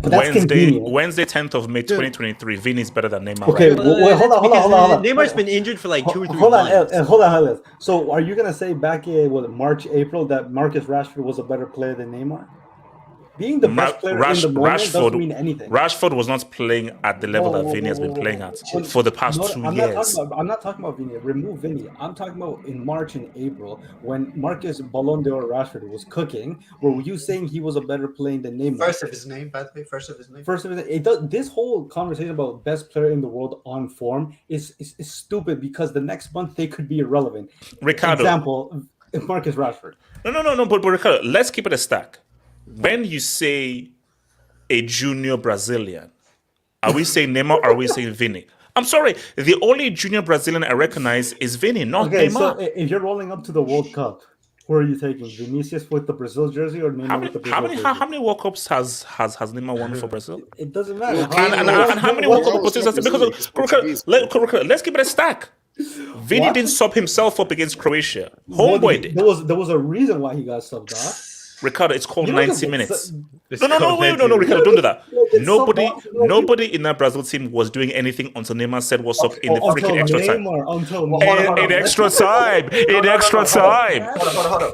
Wednesday, 10th of May, 2023, Vini is better than Neymar. Okay, right now. wait, hold on. Neymar's been injured for like 2 or 3 hold months. Hold on. So are you gonna say back in March, April that Marcus Rashford was a better player than Neymar? Being the best player in the moment doesn't mean anything. Rashford was not playing at the level that Vini has been playing at for the past 2 years. I'm not talking about Vini. Remove Vini. I'm talking about in March and April when Marcus Ballon d'Or Rashford was cooking. Were you saying he was a better player than Neymar? First of his name. It does. This whole conversation about best player in the world on form is stupid because the next month they could be irrelevant. Ricardo. Example, Marcus Rashford. No. But Ricardo, let's keep it a stack. When you say a junior Brazilian, are we saying Neymar or are we saying Vini? I'm sorry. The only junior Brazilian I recognize is Vini, not Okay, Neymar. so if you're rolling up to the World Cup, who are you taking? Vinicius with the Brazil jersey or Neymar with the Brazil jersey? How many World Cups has Neymar won for Brazil? It doesn't matter. And how many World Cups is that? Because let's keep it a stack. Vini didn't sub himself up against Croatia. Homeboy did. There was a reason why he got subbed off. Ricardo, it's called 90 minutes. No, Ricardo, don't do that. Nobody in that Brazil team was doing anything until Neymar said what's up in the freaking extra time. In extra time. In extra time. Hold on.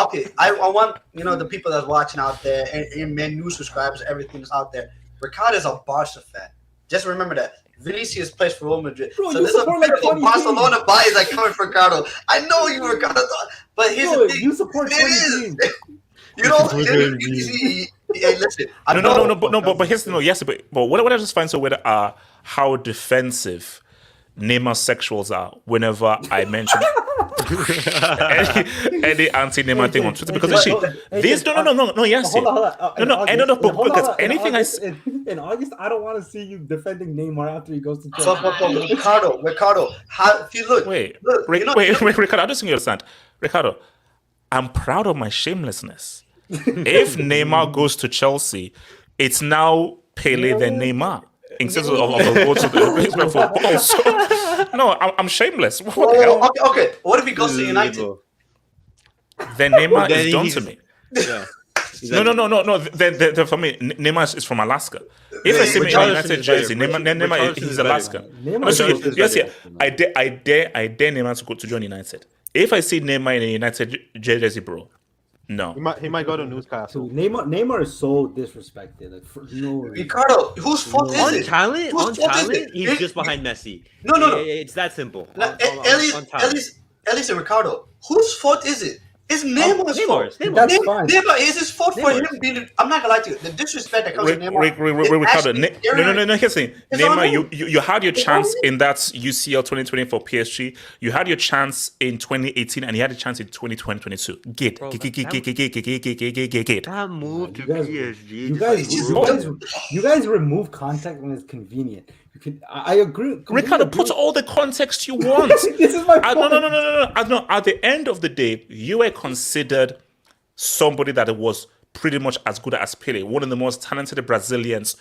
Okay, I want the people that's watching out there and new subscribers, everything that's out there. Ricardo is a Barca fan. Just remember that. Vinicius plays for Real Madrid. Bro, so there's a bit of a Barcelona bias that coming for Ricardo. I know you, Ricardo, but here's the thing. You support 20 teams. You don't. Hey, listen. But here's the no. Yes, but what I just find so weird are how defensive Neymar sexuals are whenever I mention any anti-Neymar thing on Twitter, because this because anything I say in August, I don't want to see you defending Neymar after he goes to Chelsea. Ricardo, if you look, wait, Ricardo, I don't think you understand. Ricardo, I'm proud of my shamelessness. If Neymar goes to Chelsea, it's now Pele than Neymar. Instead of go to the replacement for ball. So, no, I'm shameless. What the hell? Okay. What if he goes to United? Then Neymar is done to me. Yeah. No. Then for me, Neymar is from Alaska. If I see him in United jersey, Neymar he's Alaska. I dare Neymar to join United. If I see Neymar in a United jersey, bro, no. He might go to Newcastle. Neymar is so disrespected. Like, for no reason. Ricardo, whose fault is it? On talent, he's just behind Messi. No. It's that simple. At least Ricardo, whose fault is it? It's Neymar's fault. That's fine. Neymar, it's his fault for him being. I'm not gonna lie to you. The disrespect that comes to Neymar. Ricardo, no. Here's the thing. Neymar, you had your chance in that UCL 2020 for PSG. You had your chance in 2018, and you had a chance in 2022. Get. That move to PSG. You guys remove contact when it's convenient. I agree. Ricardo, put all the context you want. This is my point. No. At the end of the day, you were considered somebody that was pretty much as good as Pele, one of the most talented Brazilians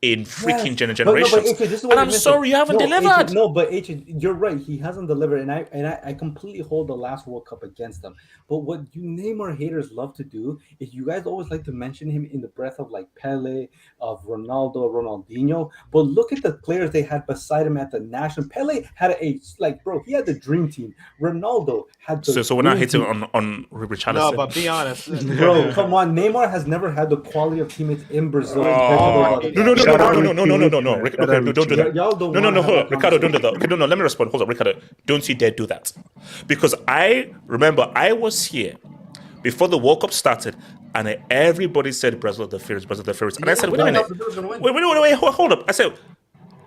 in freaking generations. And I'm sorry, you haven't delivered. But you're right. He hasn't delivered, and I completely hold the last World Cup against him. But what you Neymar haters love to do is you guys always like to mention him in the breath of like Pele, of Ronaldo, Ronaldinho. But look at the players they had beside him at the national. Pele had he had the dream team. Ronaldo had the so we're not hitting on Richarlison. No, but be honest, bro. Come on, Neymar has never had the quality of teammates in Brazil. No. Ricardo, don't do that. No, Ricardo, don't do that. Okay, no, let me respond. Hold on, Ricardo, don't you dare do that. Because I remember I was here before the World Cup started, and everybody said Brazil the favorites. And I said, wait a minute. Wait, hold up. I said,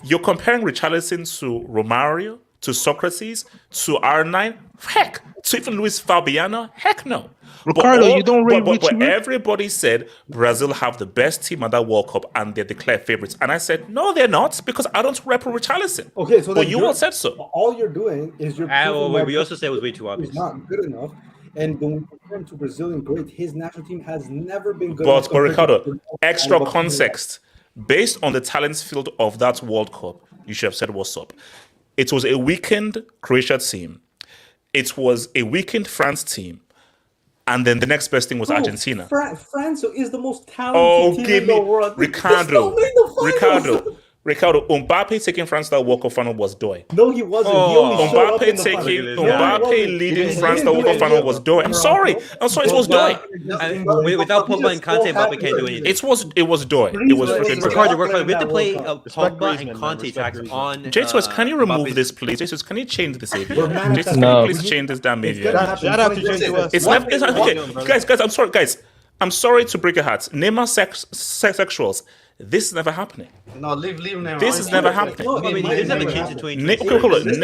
you're comparing Richarlison to Romario, to Socrates, to R9? Heck, to even Luis Fabiano? Heck no. Ricardo, you don't rate but everybody said Brazil have the best team at that World Cup and they're declared favorites. And I said, no, they're not, because I don't rep Richarlison. Okay, so but you all said so. All you're doing is you're we also said it was way too obvious. It's not good enough. And when we compare him to Brazilian great, his national team has never been good. But Ricardo, extra context. Based on the talents field of that World Cup, you should have said what's up. It was a weakened Croatia team. It was a weakened France team. And then the next best thing was Argentina. France is the most talented team in the world. Ricardo, Mbappe taking France that World Cup final was doy. No, he wasn't. Mbappe leading France that World Cup final was doy. I'm sorry, it was doy. Without Pogba and Kante, Mbappe can't do anything. It was doy. It was freaking doy. Ricardo, we have to play Pogba and Kante tracks on. Jesus, can you remove this, please? Jesus, can you change this? Jesus, No. can you please change this damn media? shout out to James. It's never. Okay, guys. I'm sorry, guys. I'm sorry to break your hearts. Neymar sexuals. This is never happening. No, leave Neymar. This is never happening. No, I mean, he doesn't have a chance in 2020.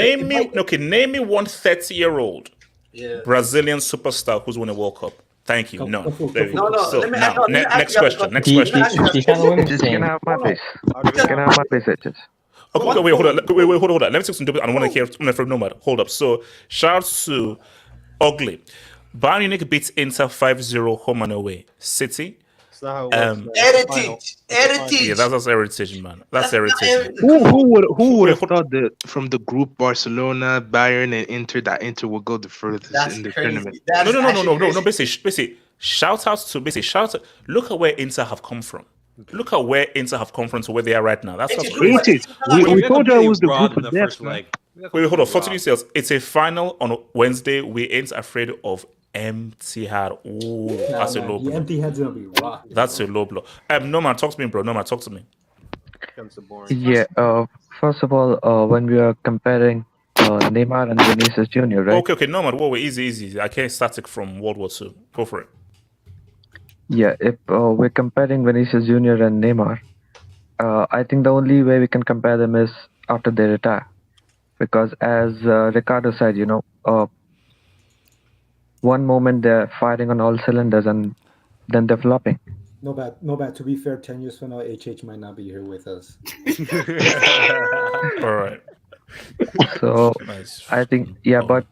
Name me one 30-year-old Brazilian superstar who's won a World Cup. Thank you. No. There you go. Next question. You can have my place. Can I have my place, Okay, wait, hold on. Wait, hold on. Let me take some. I want to hear from Nomad. Hold up. So, shout out to Ugly. Bayern Munich beats Inter 5-0 home and away. City. That's not how it works. man. Heritage. Yeah, that's heritage, man. That's heritage. Who would have Wait, thought that from the group Barcelona, Bayern, and Inter that Inter would go the furthest That's in the crazy. tournament? That's No. Basically, shout out to. Look at where Inter have come from. Look at where Inter have come from to where they are right now. That's what's crazy. We told you it was the Raw group in of the death, first man. leg. Wait, hold on. For details, it's a final on Wednesday. We ain't afraid of empty head. Ooh, that's a low The blow. empty head's gonna be rocked. That's a low blow. Norman, talk to me, bro. Norman, talk to me. Becomes so boring. Yeah, first of all, when we are comparing Neymar and Vinicius Jr., right? Okay, Norman. Whoa, easy. I can't static from World War II. Go for it. Yeah, if we're comparing Vinicius Jr. and Neymar, I think the only way we can compare them is after they retire. Because as Ricardo said, one moment they're firing on all cylinders and then they're flopping. No bad. To be fair, 10 years from now, HH might not be here with us. All right. So Nice. I think, but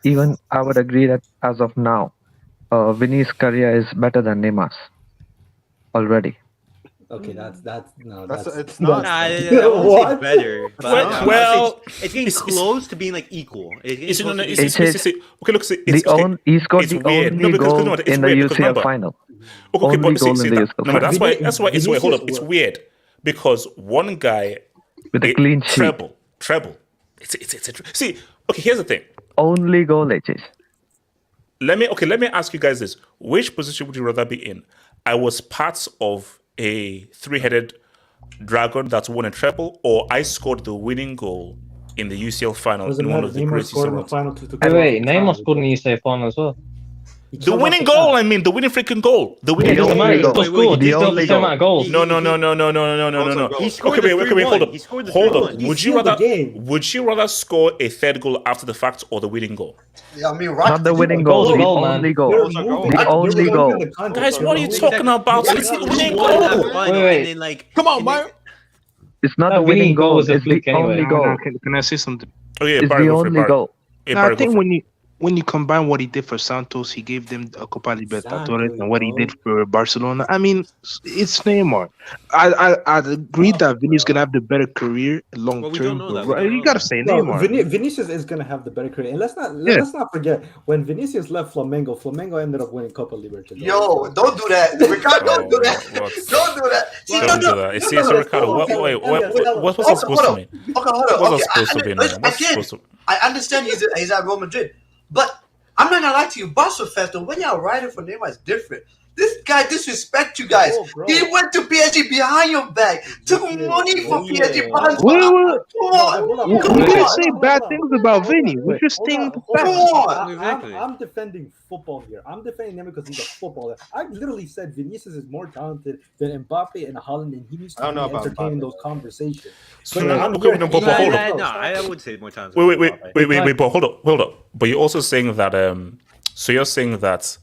even I would agree that as of now, Vinny's career is better than Neymar's already. Okay, that's It's not. Nah, I won't say What? better. But Well, it's getting close to being like equal. It's getting close to being Okay, look, it's He scored it's the weird. only No, because goal no, it's in the weird because UCL remember- final. Okay, Only but goal in the UCL no, that's final. why it's wait, hold up. It's Vinicius weird because one guy With a clean sheet. treble. See, okay, here's the thing. Only goal, HH. Let me ask you guys this. Which position would you rather be in? I was part of a three-headed dragon that won a treble, or I scored the winning goal in the UCL final Doesn't in one matter. of the Neymar greatest scored in the runs. final to Wait, Neymar scored in the UCL final as well. The winning goal, I mean, the winning freaking goal. The winning It doesn't goal. matter. He goal. still scored. The He still only the same goal. amount of goals. No. He scored Okay, the wait, 3-1. hold up. He scored the Hold 3-1. up. He Would you sealed the rather game. would you rather score a third goal after the fact or the winning goal? Yeah, I mean, Not the winning Goal's goal, a the goal, man. only goal. You're Goals are removing- goals. The only you're goal. removing the context. Guys, You're what are you removing- talking about? Yeah, It's the you winning won that goal. final, Wait. and then like Come on, and then- Mario. It's not That the winning winning goal goal. was a It's the fluke anyway. only goal. Can I say something? Oh yeah, It's Barry, the go for it, only Barry. goal. Yeah, No, Barry, I think go for when you combine what he did for Santos, he gave them a Copa Libertadores, and what he did for Barcelona. I mean, it's Neymar. I'd agree that Vinny's gonna have the better career long Well, we term. don't know that. but We don't you know gotta that. say No, Neymar. Vinicius is gonna have the better career, and let's Yeah. not forget when Vinicius left Flamengo ended up winning Copa Libertadores. Yo, don't do that. Ricardo, don't do that. Oh, what? Don't do that. See, Don't do that. See, so Ricardo, what was it supposed to mean? Okay, hold on. What's that Okay, supposed to be, man? What's again, supposed to? I understand he's at Real Madrid, but I'm not gonna lie to you, Barca fans. The way y'all riding for Neymar is different. This guy disrespect you guys. Bro. He went to PSG behind your back, took money from PSG. Hold Come Wait, on, We come didn't on. say bad things about Vinny. We're just saying the Come facts. on. Exactly. I'm defending football here. I'm defending him because he's a footballer. I literally said Vinicius is more talented than Mbappe and Haaland, and he needs I to don't know be about entertaining Mbappe. those conversations. So, But I'm okay, here- no, but hold on. No, I would say more times. Wait, but hold up. But you're also saying that so you're saying that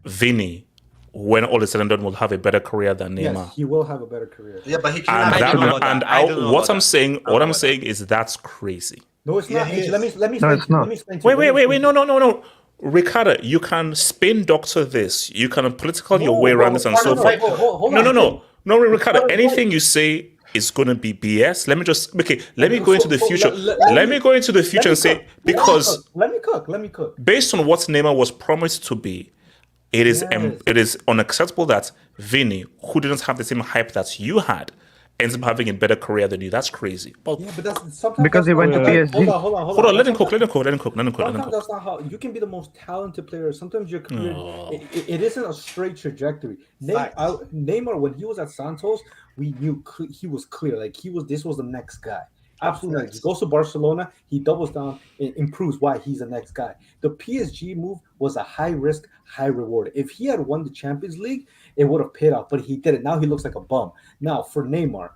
Vinny, when all is said and done, will have a better career than Neymar. Yes, he will have a better career. Yeah, but he And cannot. I that, don't know about and that. I don't know what about I'm that. saying, I don't what know I'm about saying is that's crazy. No, it's Yeah, not. he is. Let me No, explain it's to you. not. Let me explain to you. Wait, no. Ricardo, you can spin doctor this. You can political your way around this and so forth. Hold on. No, Ricardo, Ricardo, anything you say is going to be BS. Let me go into the So future. let Let me- me go into the future and say, because let me cook. based on what Neymar was promised to be, it is Yes. it is unacceptable that Vinny, who didn't have the same hype that you had, ends up having a better career than you. That's crazy. But Yeah, but that's sometimes Because he went to PSG. Hold on. hold on, let him cook. Sometimes that's not how you can be the most talented player. Sometimes your career it isn't a straight trajectory. Neymar, when he was at Santos, we knew he was clear. Like this was the next guy. Absolutely. Like, he goes to Barcelona, he doubles down and improves why he's the next guy. The PSG move was a high risk, high reward. If he had won the Champions League, it would have paid off, but he didn't. Now he looks like a bum. Now for Neymar,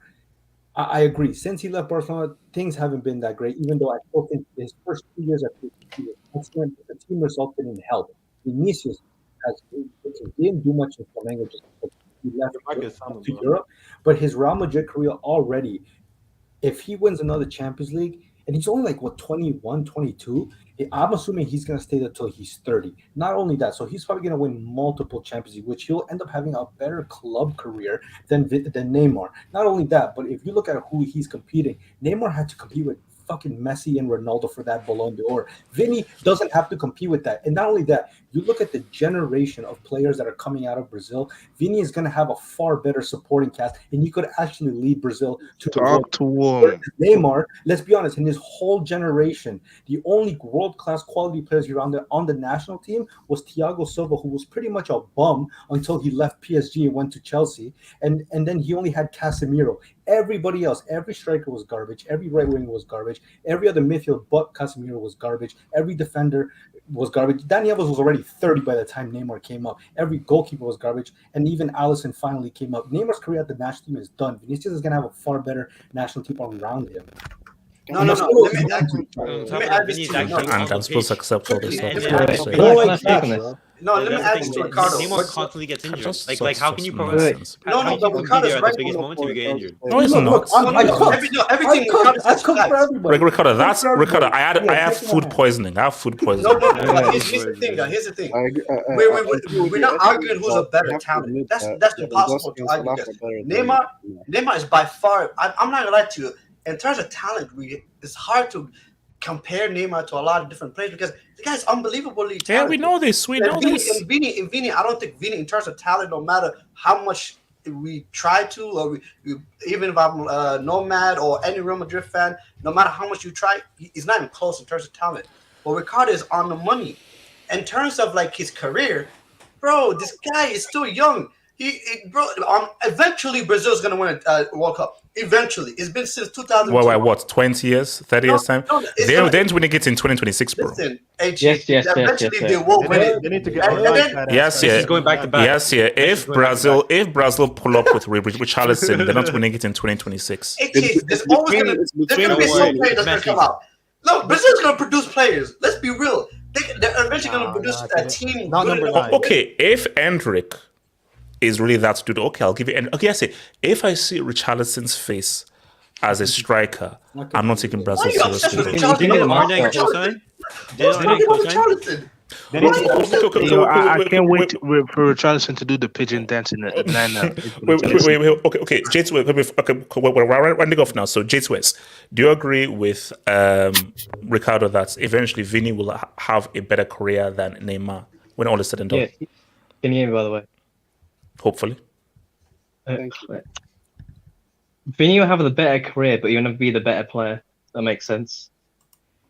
I agree. Since he left Barcelona, things haven't been that great, even though I still think his first 2 years at PSG was excellent. The team result didn't help. Vinicius he didn't do much in Flamengo just because he left Might get some to as well. Europe, but his Real Madrid career already if he wins another Champions League, and he's only like, what, 21, 22, I'm assuming he's going to stay there till he's 30. Not only that, so he's probably going to win multiple Champions League, which he'll end up having a better club career than Neymar. Not only that, but if you look at who he's competing, Neymar had to compete with fucking Messi and Ronaldo for that Ballon d'Or. Vinny doesn't have to compete with that. And not only that, you look at the generation of players that are coming out of Brazil, Vinny is going to have a far better supporting cast, and you could actually lead Brazil to the world. Neymar, let's be honest, in his whole generation, the only world-class quality players around there on the national team was Thiago Silva, who was pretty much a bum until he left PSG and went to Chelsea. And then he only had Casemiro. Everybody else, every striker was garbage. Every right wing was garbage. Every other midfield but Casemiro was garbage. Every defender was garbage. Dani Alves was already 30 by the time Neymar came up. Every goalkeeper was garbage. And even Alisson finally came up. Neymar's career at the national team is done. Vinicius is going to have a far better national team around him. No. Let me add this to you. And I'm supposed to accept all this stuff. No, let me add this to Ricardo. Neymar constantly gets injured. Like how can you No, but Ricardo's right. The biggest moment to get injured. No, it's not. Everything Ricardo, that's Ricardo. I have food poisoning. I have food poisoning. No. Here's the thing, guys. Here's the thing. We're not arguing who's a better talent. That's impossible to argue. Neymar is by far. I'm not gonna lie to you. In terms of talent, it's hard to compare Neymar to a lot of different players because the guy's unbelievably talented. Yeah, we know this. We know this. And Vini, I don't think Vini, in terms of talent, no matter how much we try to, or even if I'm a Nomad or any Real Madrid fan, no matter how much you try, he's not even close in terms of talent. But Ricardo is on the money. In terms of like his career, bro, this guy is still young. Eventually Brazil's gonna win a World Cup. Eventually, it's been since 2002. What? 20 years, 30 years time? They're winning it in 2026, bro. Listen, Eventually they will win it. They need to get Yes, yeah. Going back to back. Yes, yeah. If Brazil pull up with Richarlison, they're not winning it in 2026. There's always gonna be some players that's gonna come out. Look, Brazil's gonna produce players. Let's be real. They're eventually gonna produce a team. Not number 9. Okay, if Endrick is really that dude, okay, I'll give you. Okay, I say if I see Richarlison's face as a striker, I'm not taking Brazil seriously. I can't wait for Richarlison to do the pigeon dance in the Wait. Okay, Jates. We're rounding off now. So, Jates West, do you agree with Ricardo that eventually Vini will have a better career than Neymar when all is said and done? Yeah. Can you hear me, by the way? Hopefully. Thank you. Vini will have the better career, but you'll never be the better player. That makes sense.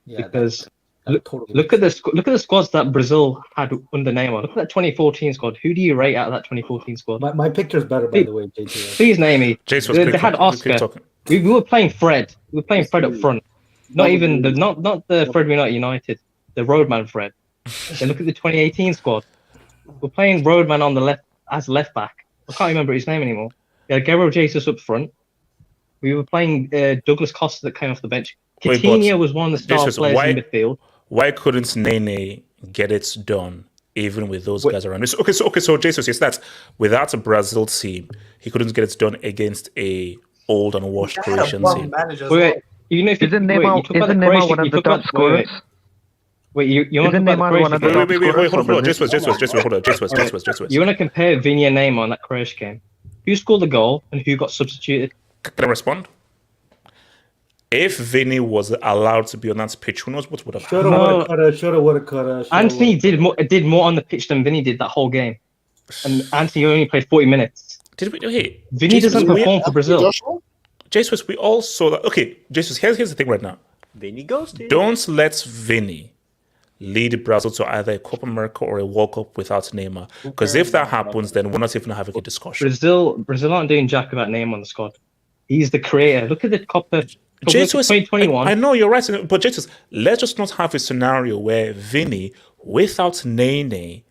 Yeah, because look at the squads that Brazil had under Neymar. Look at that 2014 squad. Who do you rate out of that 2014 squad? My picture's better, by the way, JT. Please name me. They had Oscar. We were playing Fred. We were playing Fred up front. Not the Fred we not United. The Roadman Fred. Then look at the 2018 squad. We're playing Roadman on the left as left back. I can't remember his name anymore. We had Gabriel Jesus up front. We were playing Douglas Costa that came off the bench. Coutinho was one of the star players in midfield. Why couldn't Nene get it done even with those guys around? So Jesus, yes, that's without a Brazil team, he couldn't get it done against a old and washed Croatian team. Isn't Neymar one of the top scorers? Wait, you want to Wait. You want to compare Vini and Neymar on that Croatia game? Who scored the goal and who got substituted? Can I respond? If Vini was allowed to be on that pitch, who knows what would have happened? Shoulda. Anthony did more on the pitch than Vini did that whole game, and Anthony only played 40 minutes. Vini doesn't perform for Brazil. Jesus, we all saw that. Okay, Jesus, here's the thing right now. Vini goes. Don't let Vini lead Brazil to either a Copa America or a World Cup without Neymar. Because if that happens, then we're not even having a discussion. Brazil aren't doing jack about Neymar on the squad. He's the creator. Look at the Copa 2021. I know you're right, but Jesus, let's just not have a scenario where Vini, without Nene,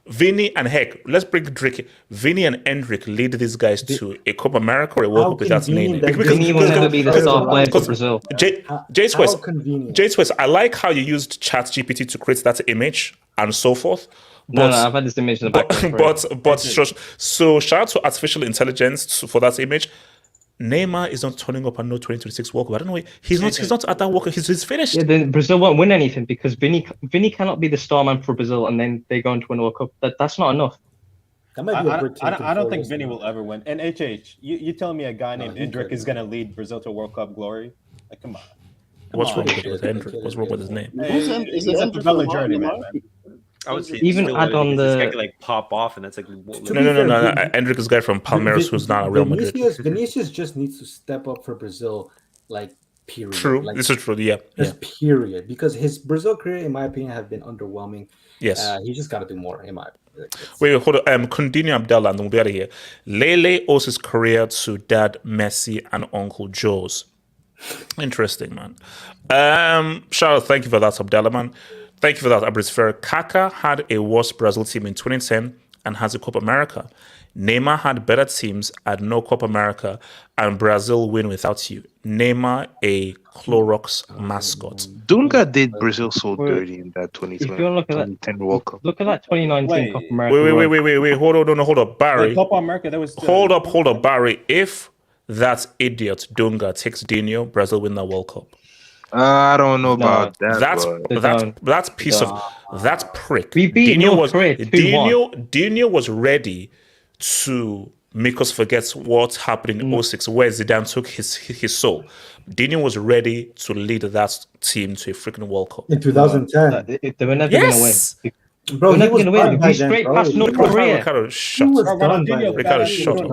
Vini and let's bring Drake. Vini and Endrick lead these guys to a Copa America or a World Cup without Nene. Vini will never be the star player for Brazil. Jace West, I like how you used ChatGPT to create that image and so forth. No, I've had this image in the background. So shout out to artificial intelligence for that image. Neymar is not turning up at no 2026 World Cup. I don't know. He's not at that World Cup. He's finished. Yeah, then Brazil won't win anything because Vinny cannot be the star man for Brazil and then they go into a World Cup. That's not enough. That might be a good team. I don't think Vinny will ever win. And HH, you telling me a guy named Endrick is going to lead Brazil to World Cup glory? Like, come on. What's wrong with Endrick? What's wrong with his name? He's a development journey, man. I would say even add on this guy the could like pop off, and that's like No. Endrick is a guy from Palmeiras who's not a Real Madrid. Vinicius just needs to step up for Brazil, like period. True, like, this is true. Yeah. Period. Because his Brazil career, in my opinion, have been underwhelming. Yes. He just got to do more. In my opinion. Wait, hold on. Continue Abdallah, and then we'll be out of here. Lele owes his career to Dad Messi and Uncle Joe's. Interesting, man. Charles, thank you for that, Abdallah, man. Thank you for that, Abris Fair. Kaká had a worse Brazil team in 2010 and has a Copa America. Neymar had better teams, had no Copa America, and Brazil win without you. Neymar, a Clorox mascot. Dunga did Brazil so dirty in that 2010 if you look at that, 2010 World Cup. look at that 2019 Copa America. Wait. Hold up, Barry. Copa America, that was Hold up, Barry. If that idiot Dunga takes Dino, Brazil win the World Cup. I don't know about that. That piece of that prick. We beat Dino North Korea 2-1. Dino was ready to make us forget what happened in 06, where Zidane took his soul. Dino was ready to lead that team to a freaking World Cup. In 2010. They were never going to win. Bro, We're he never was going to win. done by We then, straight bro. past North Korea. Ricardo, He shut was up. done by then. Ricardo, shut up.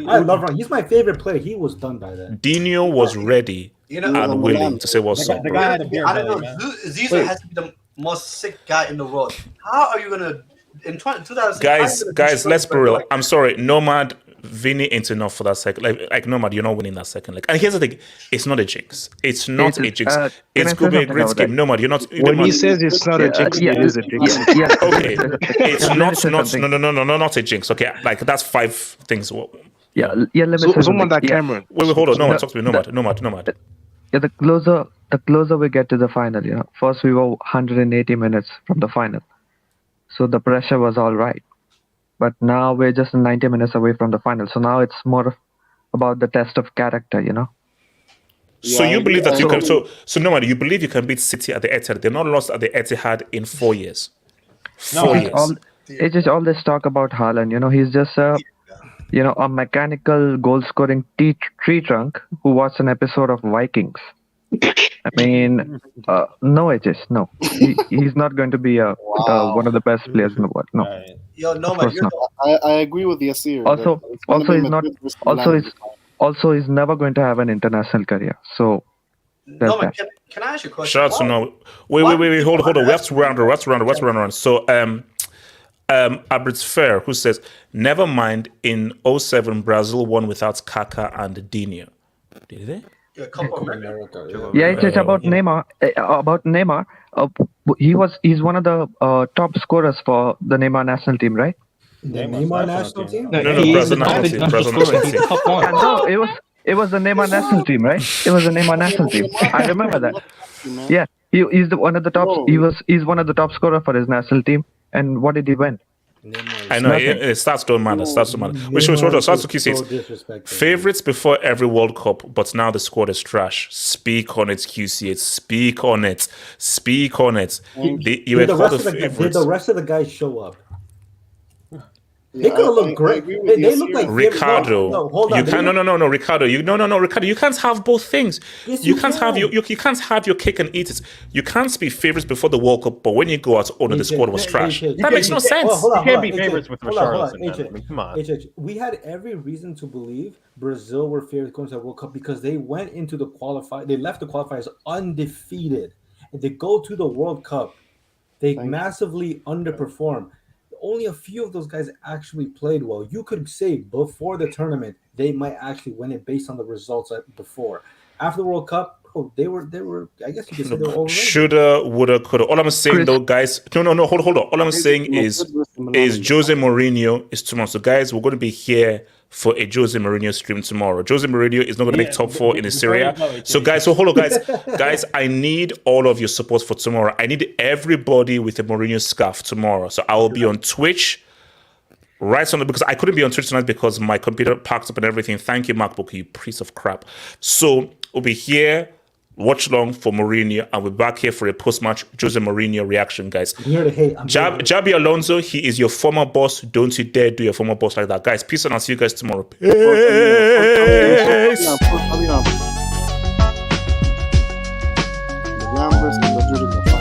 I love him. He's my favorite player. He was done by then. Dino was ready and willing to say what's up, The bro. guy had a beer I belly, don't man. know. Zizou has to be the most sick guy in the world. How are you gonna in 2006? Guys, let's be real. I'm sorry, Nomad, Vinny ain't enough for that second. Like Nomad, you're not winning that second. Like, and here's the thing: it's not a jinx. It's not a jinx. It's going to be a great game. Nomad, you're not. When he says it's not a jinx, it is a jinx. Okay, it's not a jinx. Okay, like that's 5 things. Let me say Someone that something. Cameron. Wait, hold on. Nomad, talk to me. Nomad. Yeah, the closer we get to the final, first we were 180 minutes from the final, so the pressure was all right. But now we're just 90 minutes away from the final, so now it's more about the test of character, So you believe that you can? So Nomad, you believe you can beat City at the Etihad? They're not lost at the Etihad in 4 years. 4 years. It's just all this talk about Haaland. He's just a mechanical goal-scoring tree trunk who watched an episode of Vikings. I mean, no, no. He's not going to be one of the best players in the world. No. Yo, no, Of course not. I agree with Yasir. Also, he's never going to have an international career. So, no, man, can I ask you a question? Shout out to no. Wait. Hold on. We have to round around. So, Abrit's Fair, who says, never mind, in 07, Brazil won without Kaká and Dino. Did they? Yeah, it's about Neymar. About Neymar, he's one of the top scorers for the Neymar national team, right? The Neymar national team? No, Brazil national team. Brazil national team. No, it was the Neymar national team, right? It was the Neymar national team. I remember that. Yeah, he's one of the top. He's one of the top scorer for his national team. And what did he win? I know it starts don't matter. We should start to keep it. Favorites before every World Cup, but now the squad is trash. Speak on it, QC. Speak on it. You were called the favorites. Did the rest of the guys show up? They could look great. They look like Ricardo. No, hold on. You can't. No, Ricardo. Ricardo. You can't have both things. Yes, you can't have you can't have your cake and eat it. You can't be favorites before the World Cup, but when you go out, the squad was trash. That makes no sense. You can't be favorites with Richarlison. Come on. We had every reason to believe Brazil were favorites going to the World Cup because they went into the qualify. They left the qualifiers undefeated, and they go to the World Cup. They massively underperform. Only a few of those guys actually played well. You could say before the tournament they might actually win it based on the results before. After the World Cup, they were. I guess you could say they were overrated. Shoulda, woulda, coulda. All I'm saying though, guys. No. Hold on. All I'm saying is Jose Mourinho is tomorrow. So guys, we're going to be here for a Jose Mourinho stream tomorrow. Jose Mourinho is not going to make top 4 in the Serie. So guys, hold on, guys. I need all of your support for tomorrow. I need everybody with a Mourinho scarf tomorrow. So I will be on Twitch right on the, because I couldn't be on Twitch tonight because my computer packed up and everything. Thank you, MacBook, you piece of crap. So we'll be here, watch long for Mourinho, and we're back here for a post-match Jose Mourinho reaction, guys. I'm here to hate. Jabi Alonso, he is your former boss. Don't you dare do your former boss like that. Guys, peace and I'll see you guys tomorrow. Peace. Milan versus Madrid in the final.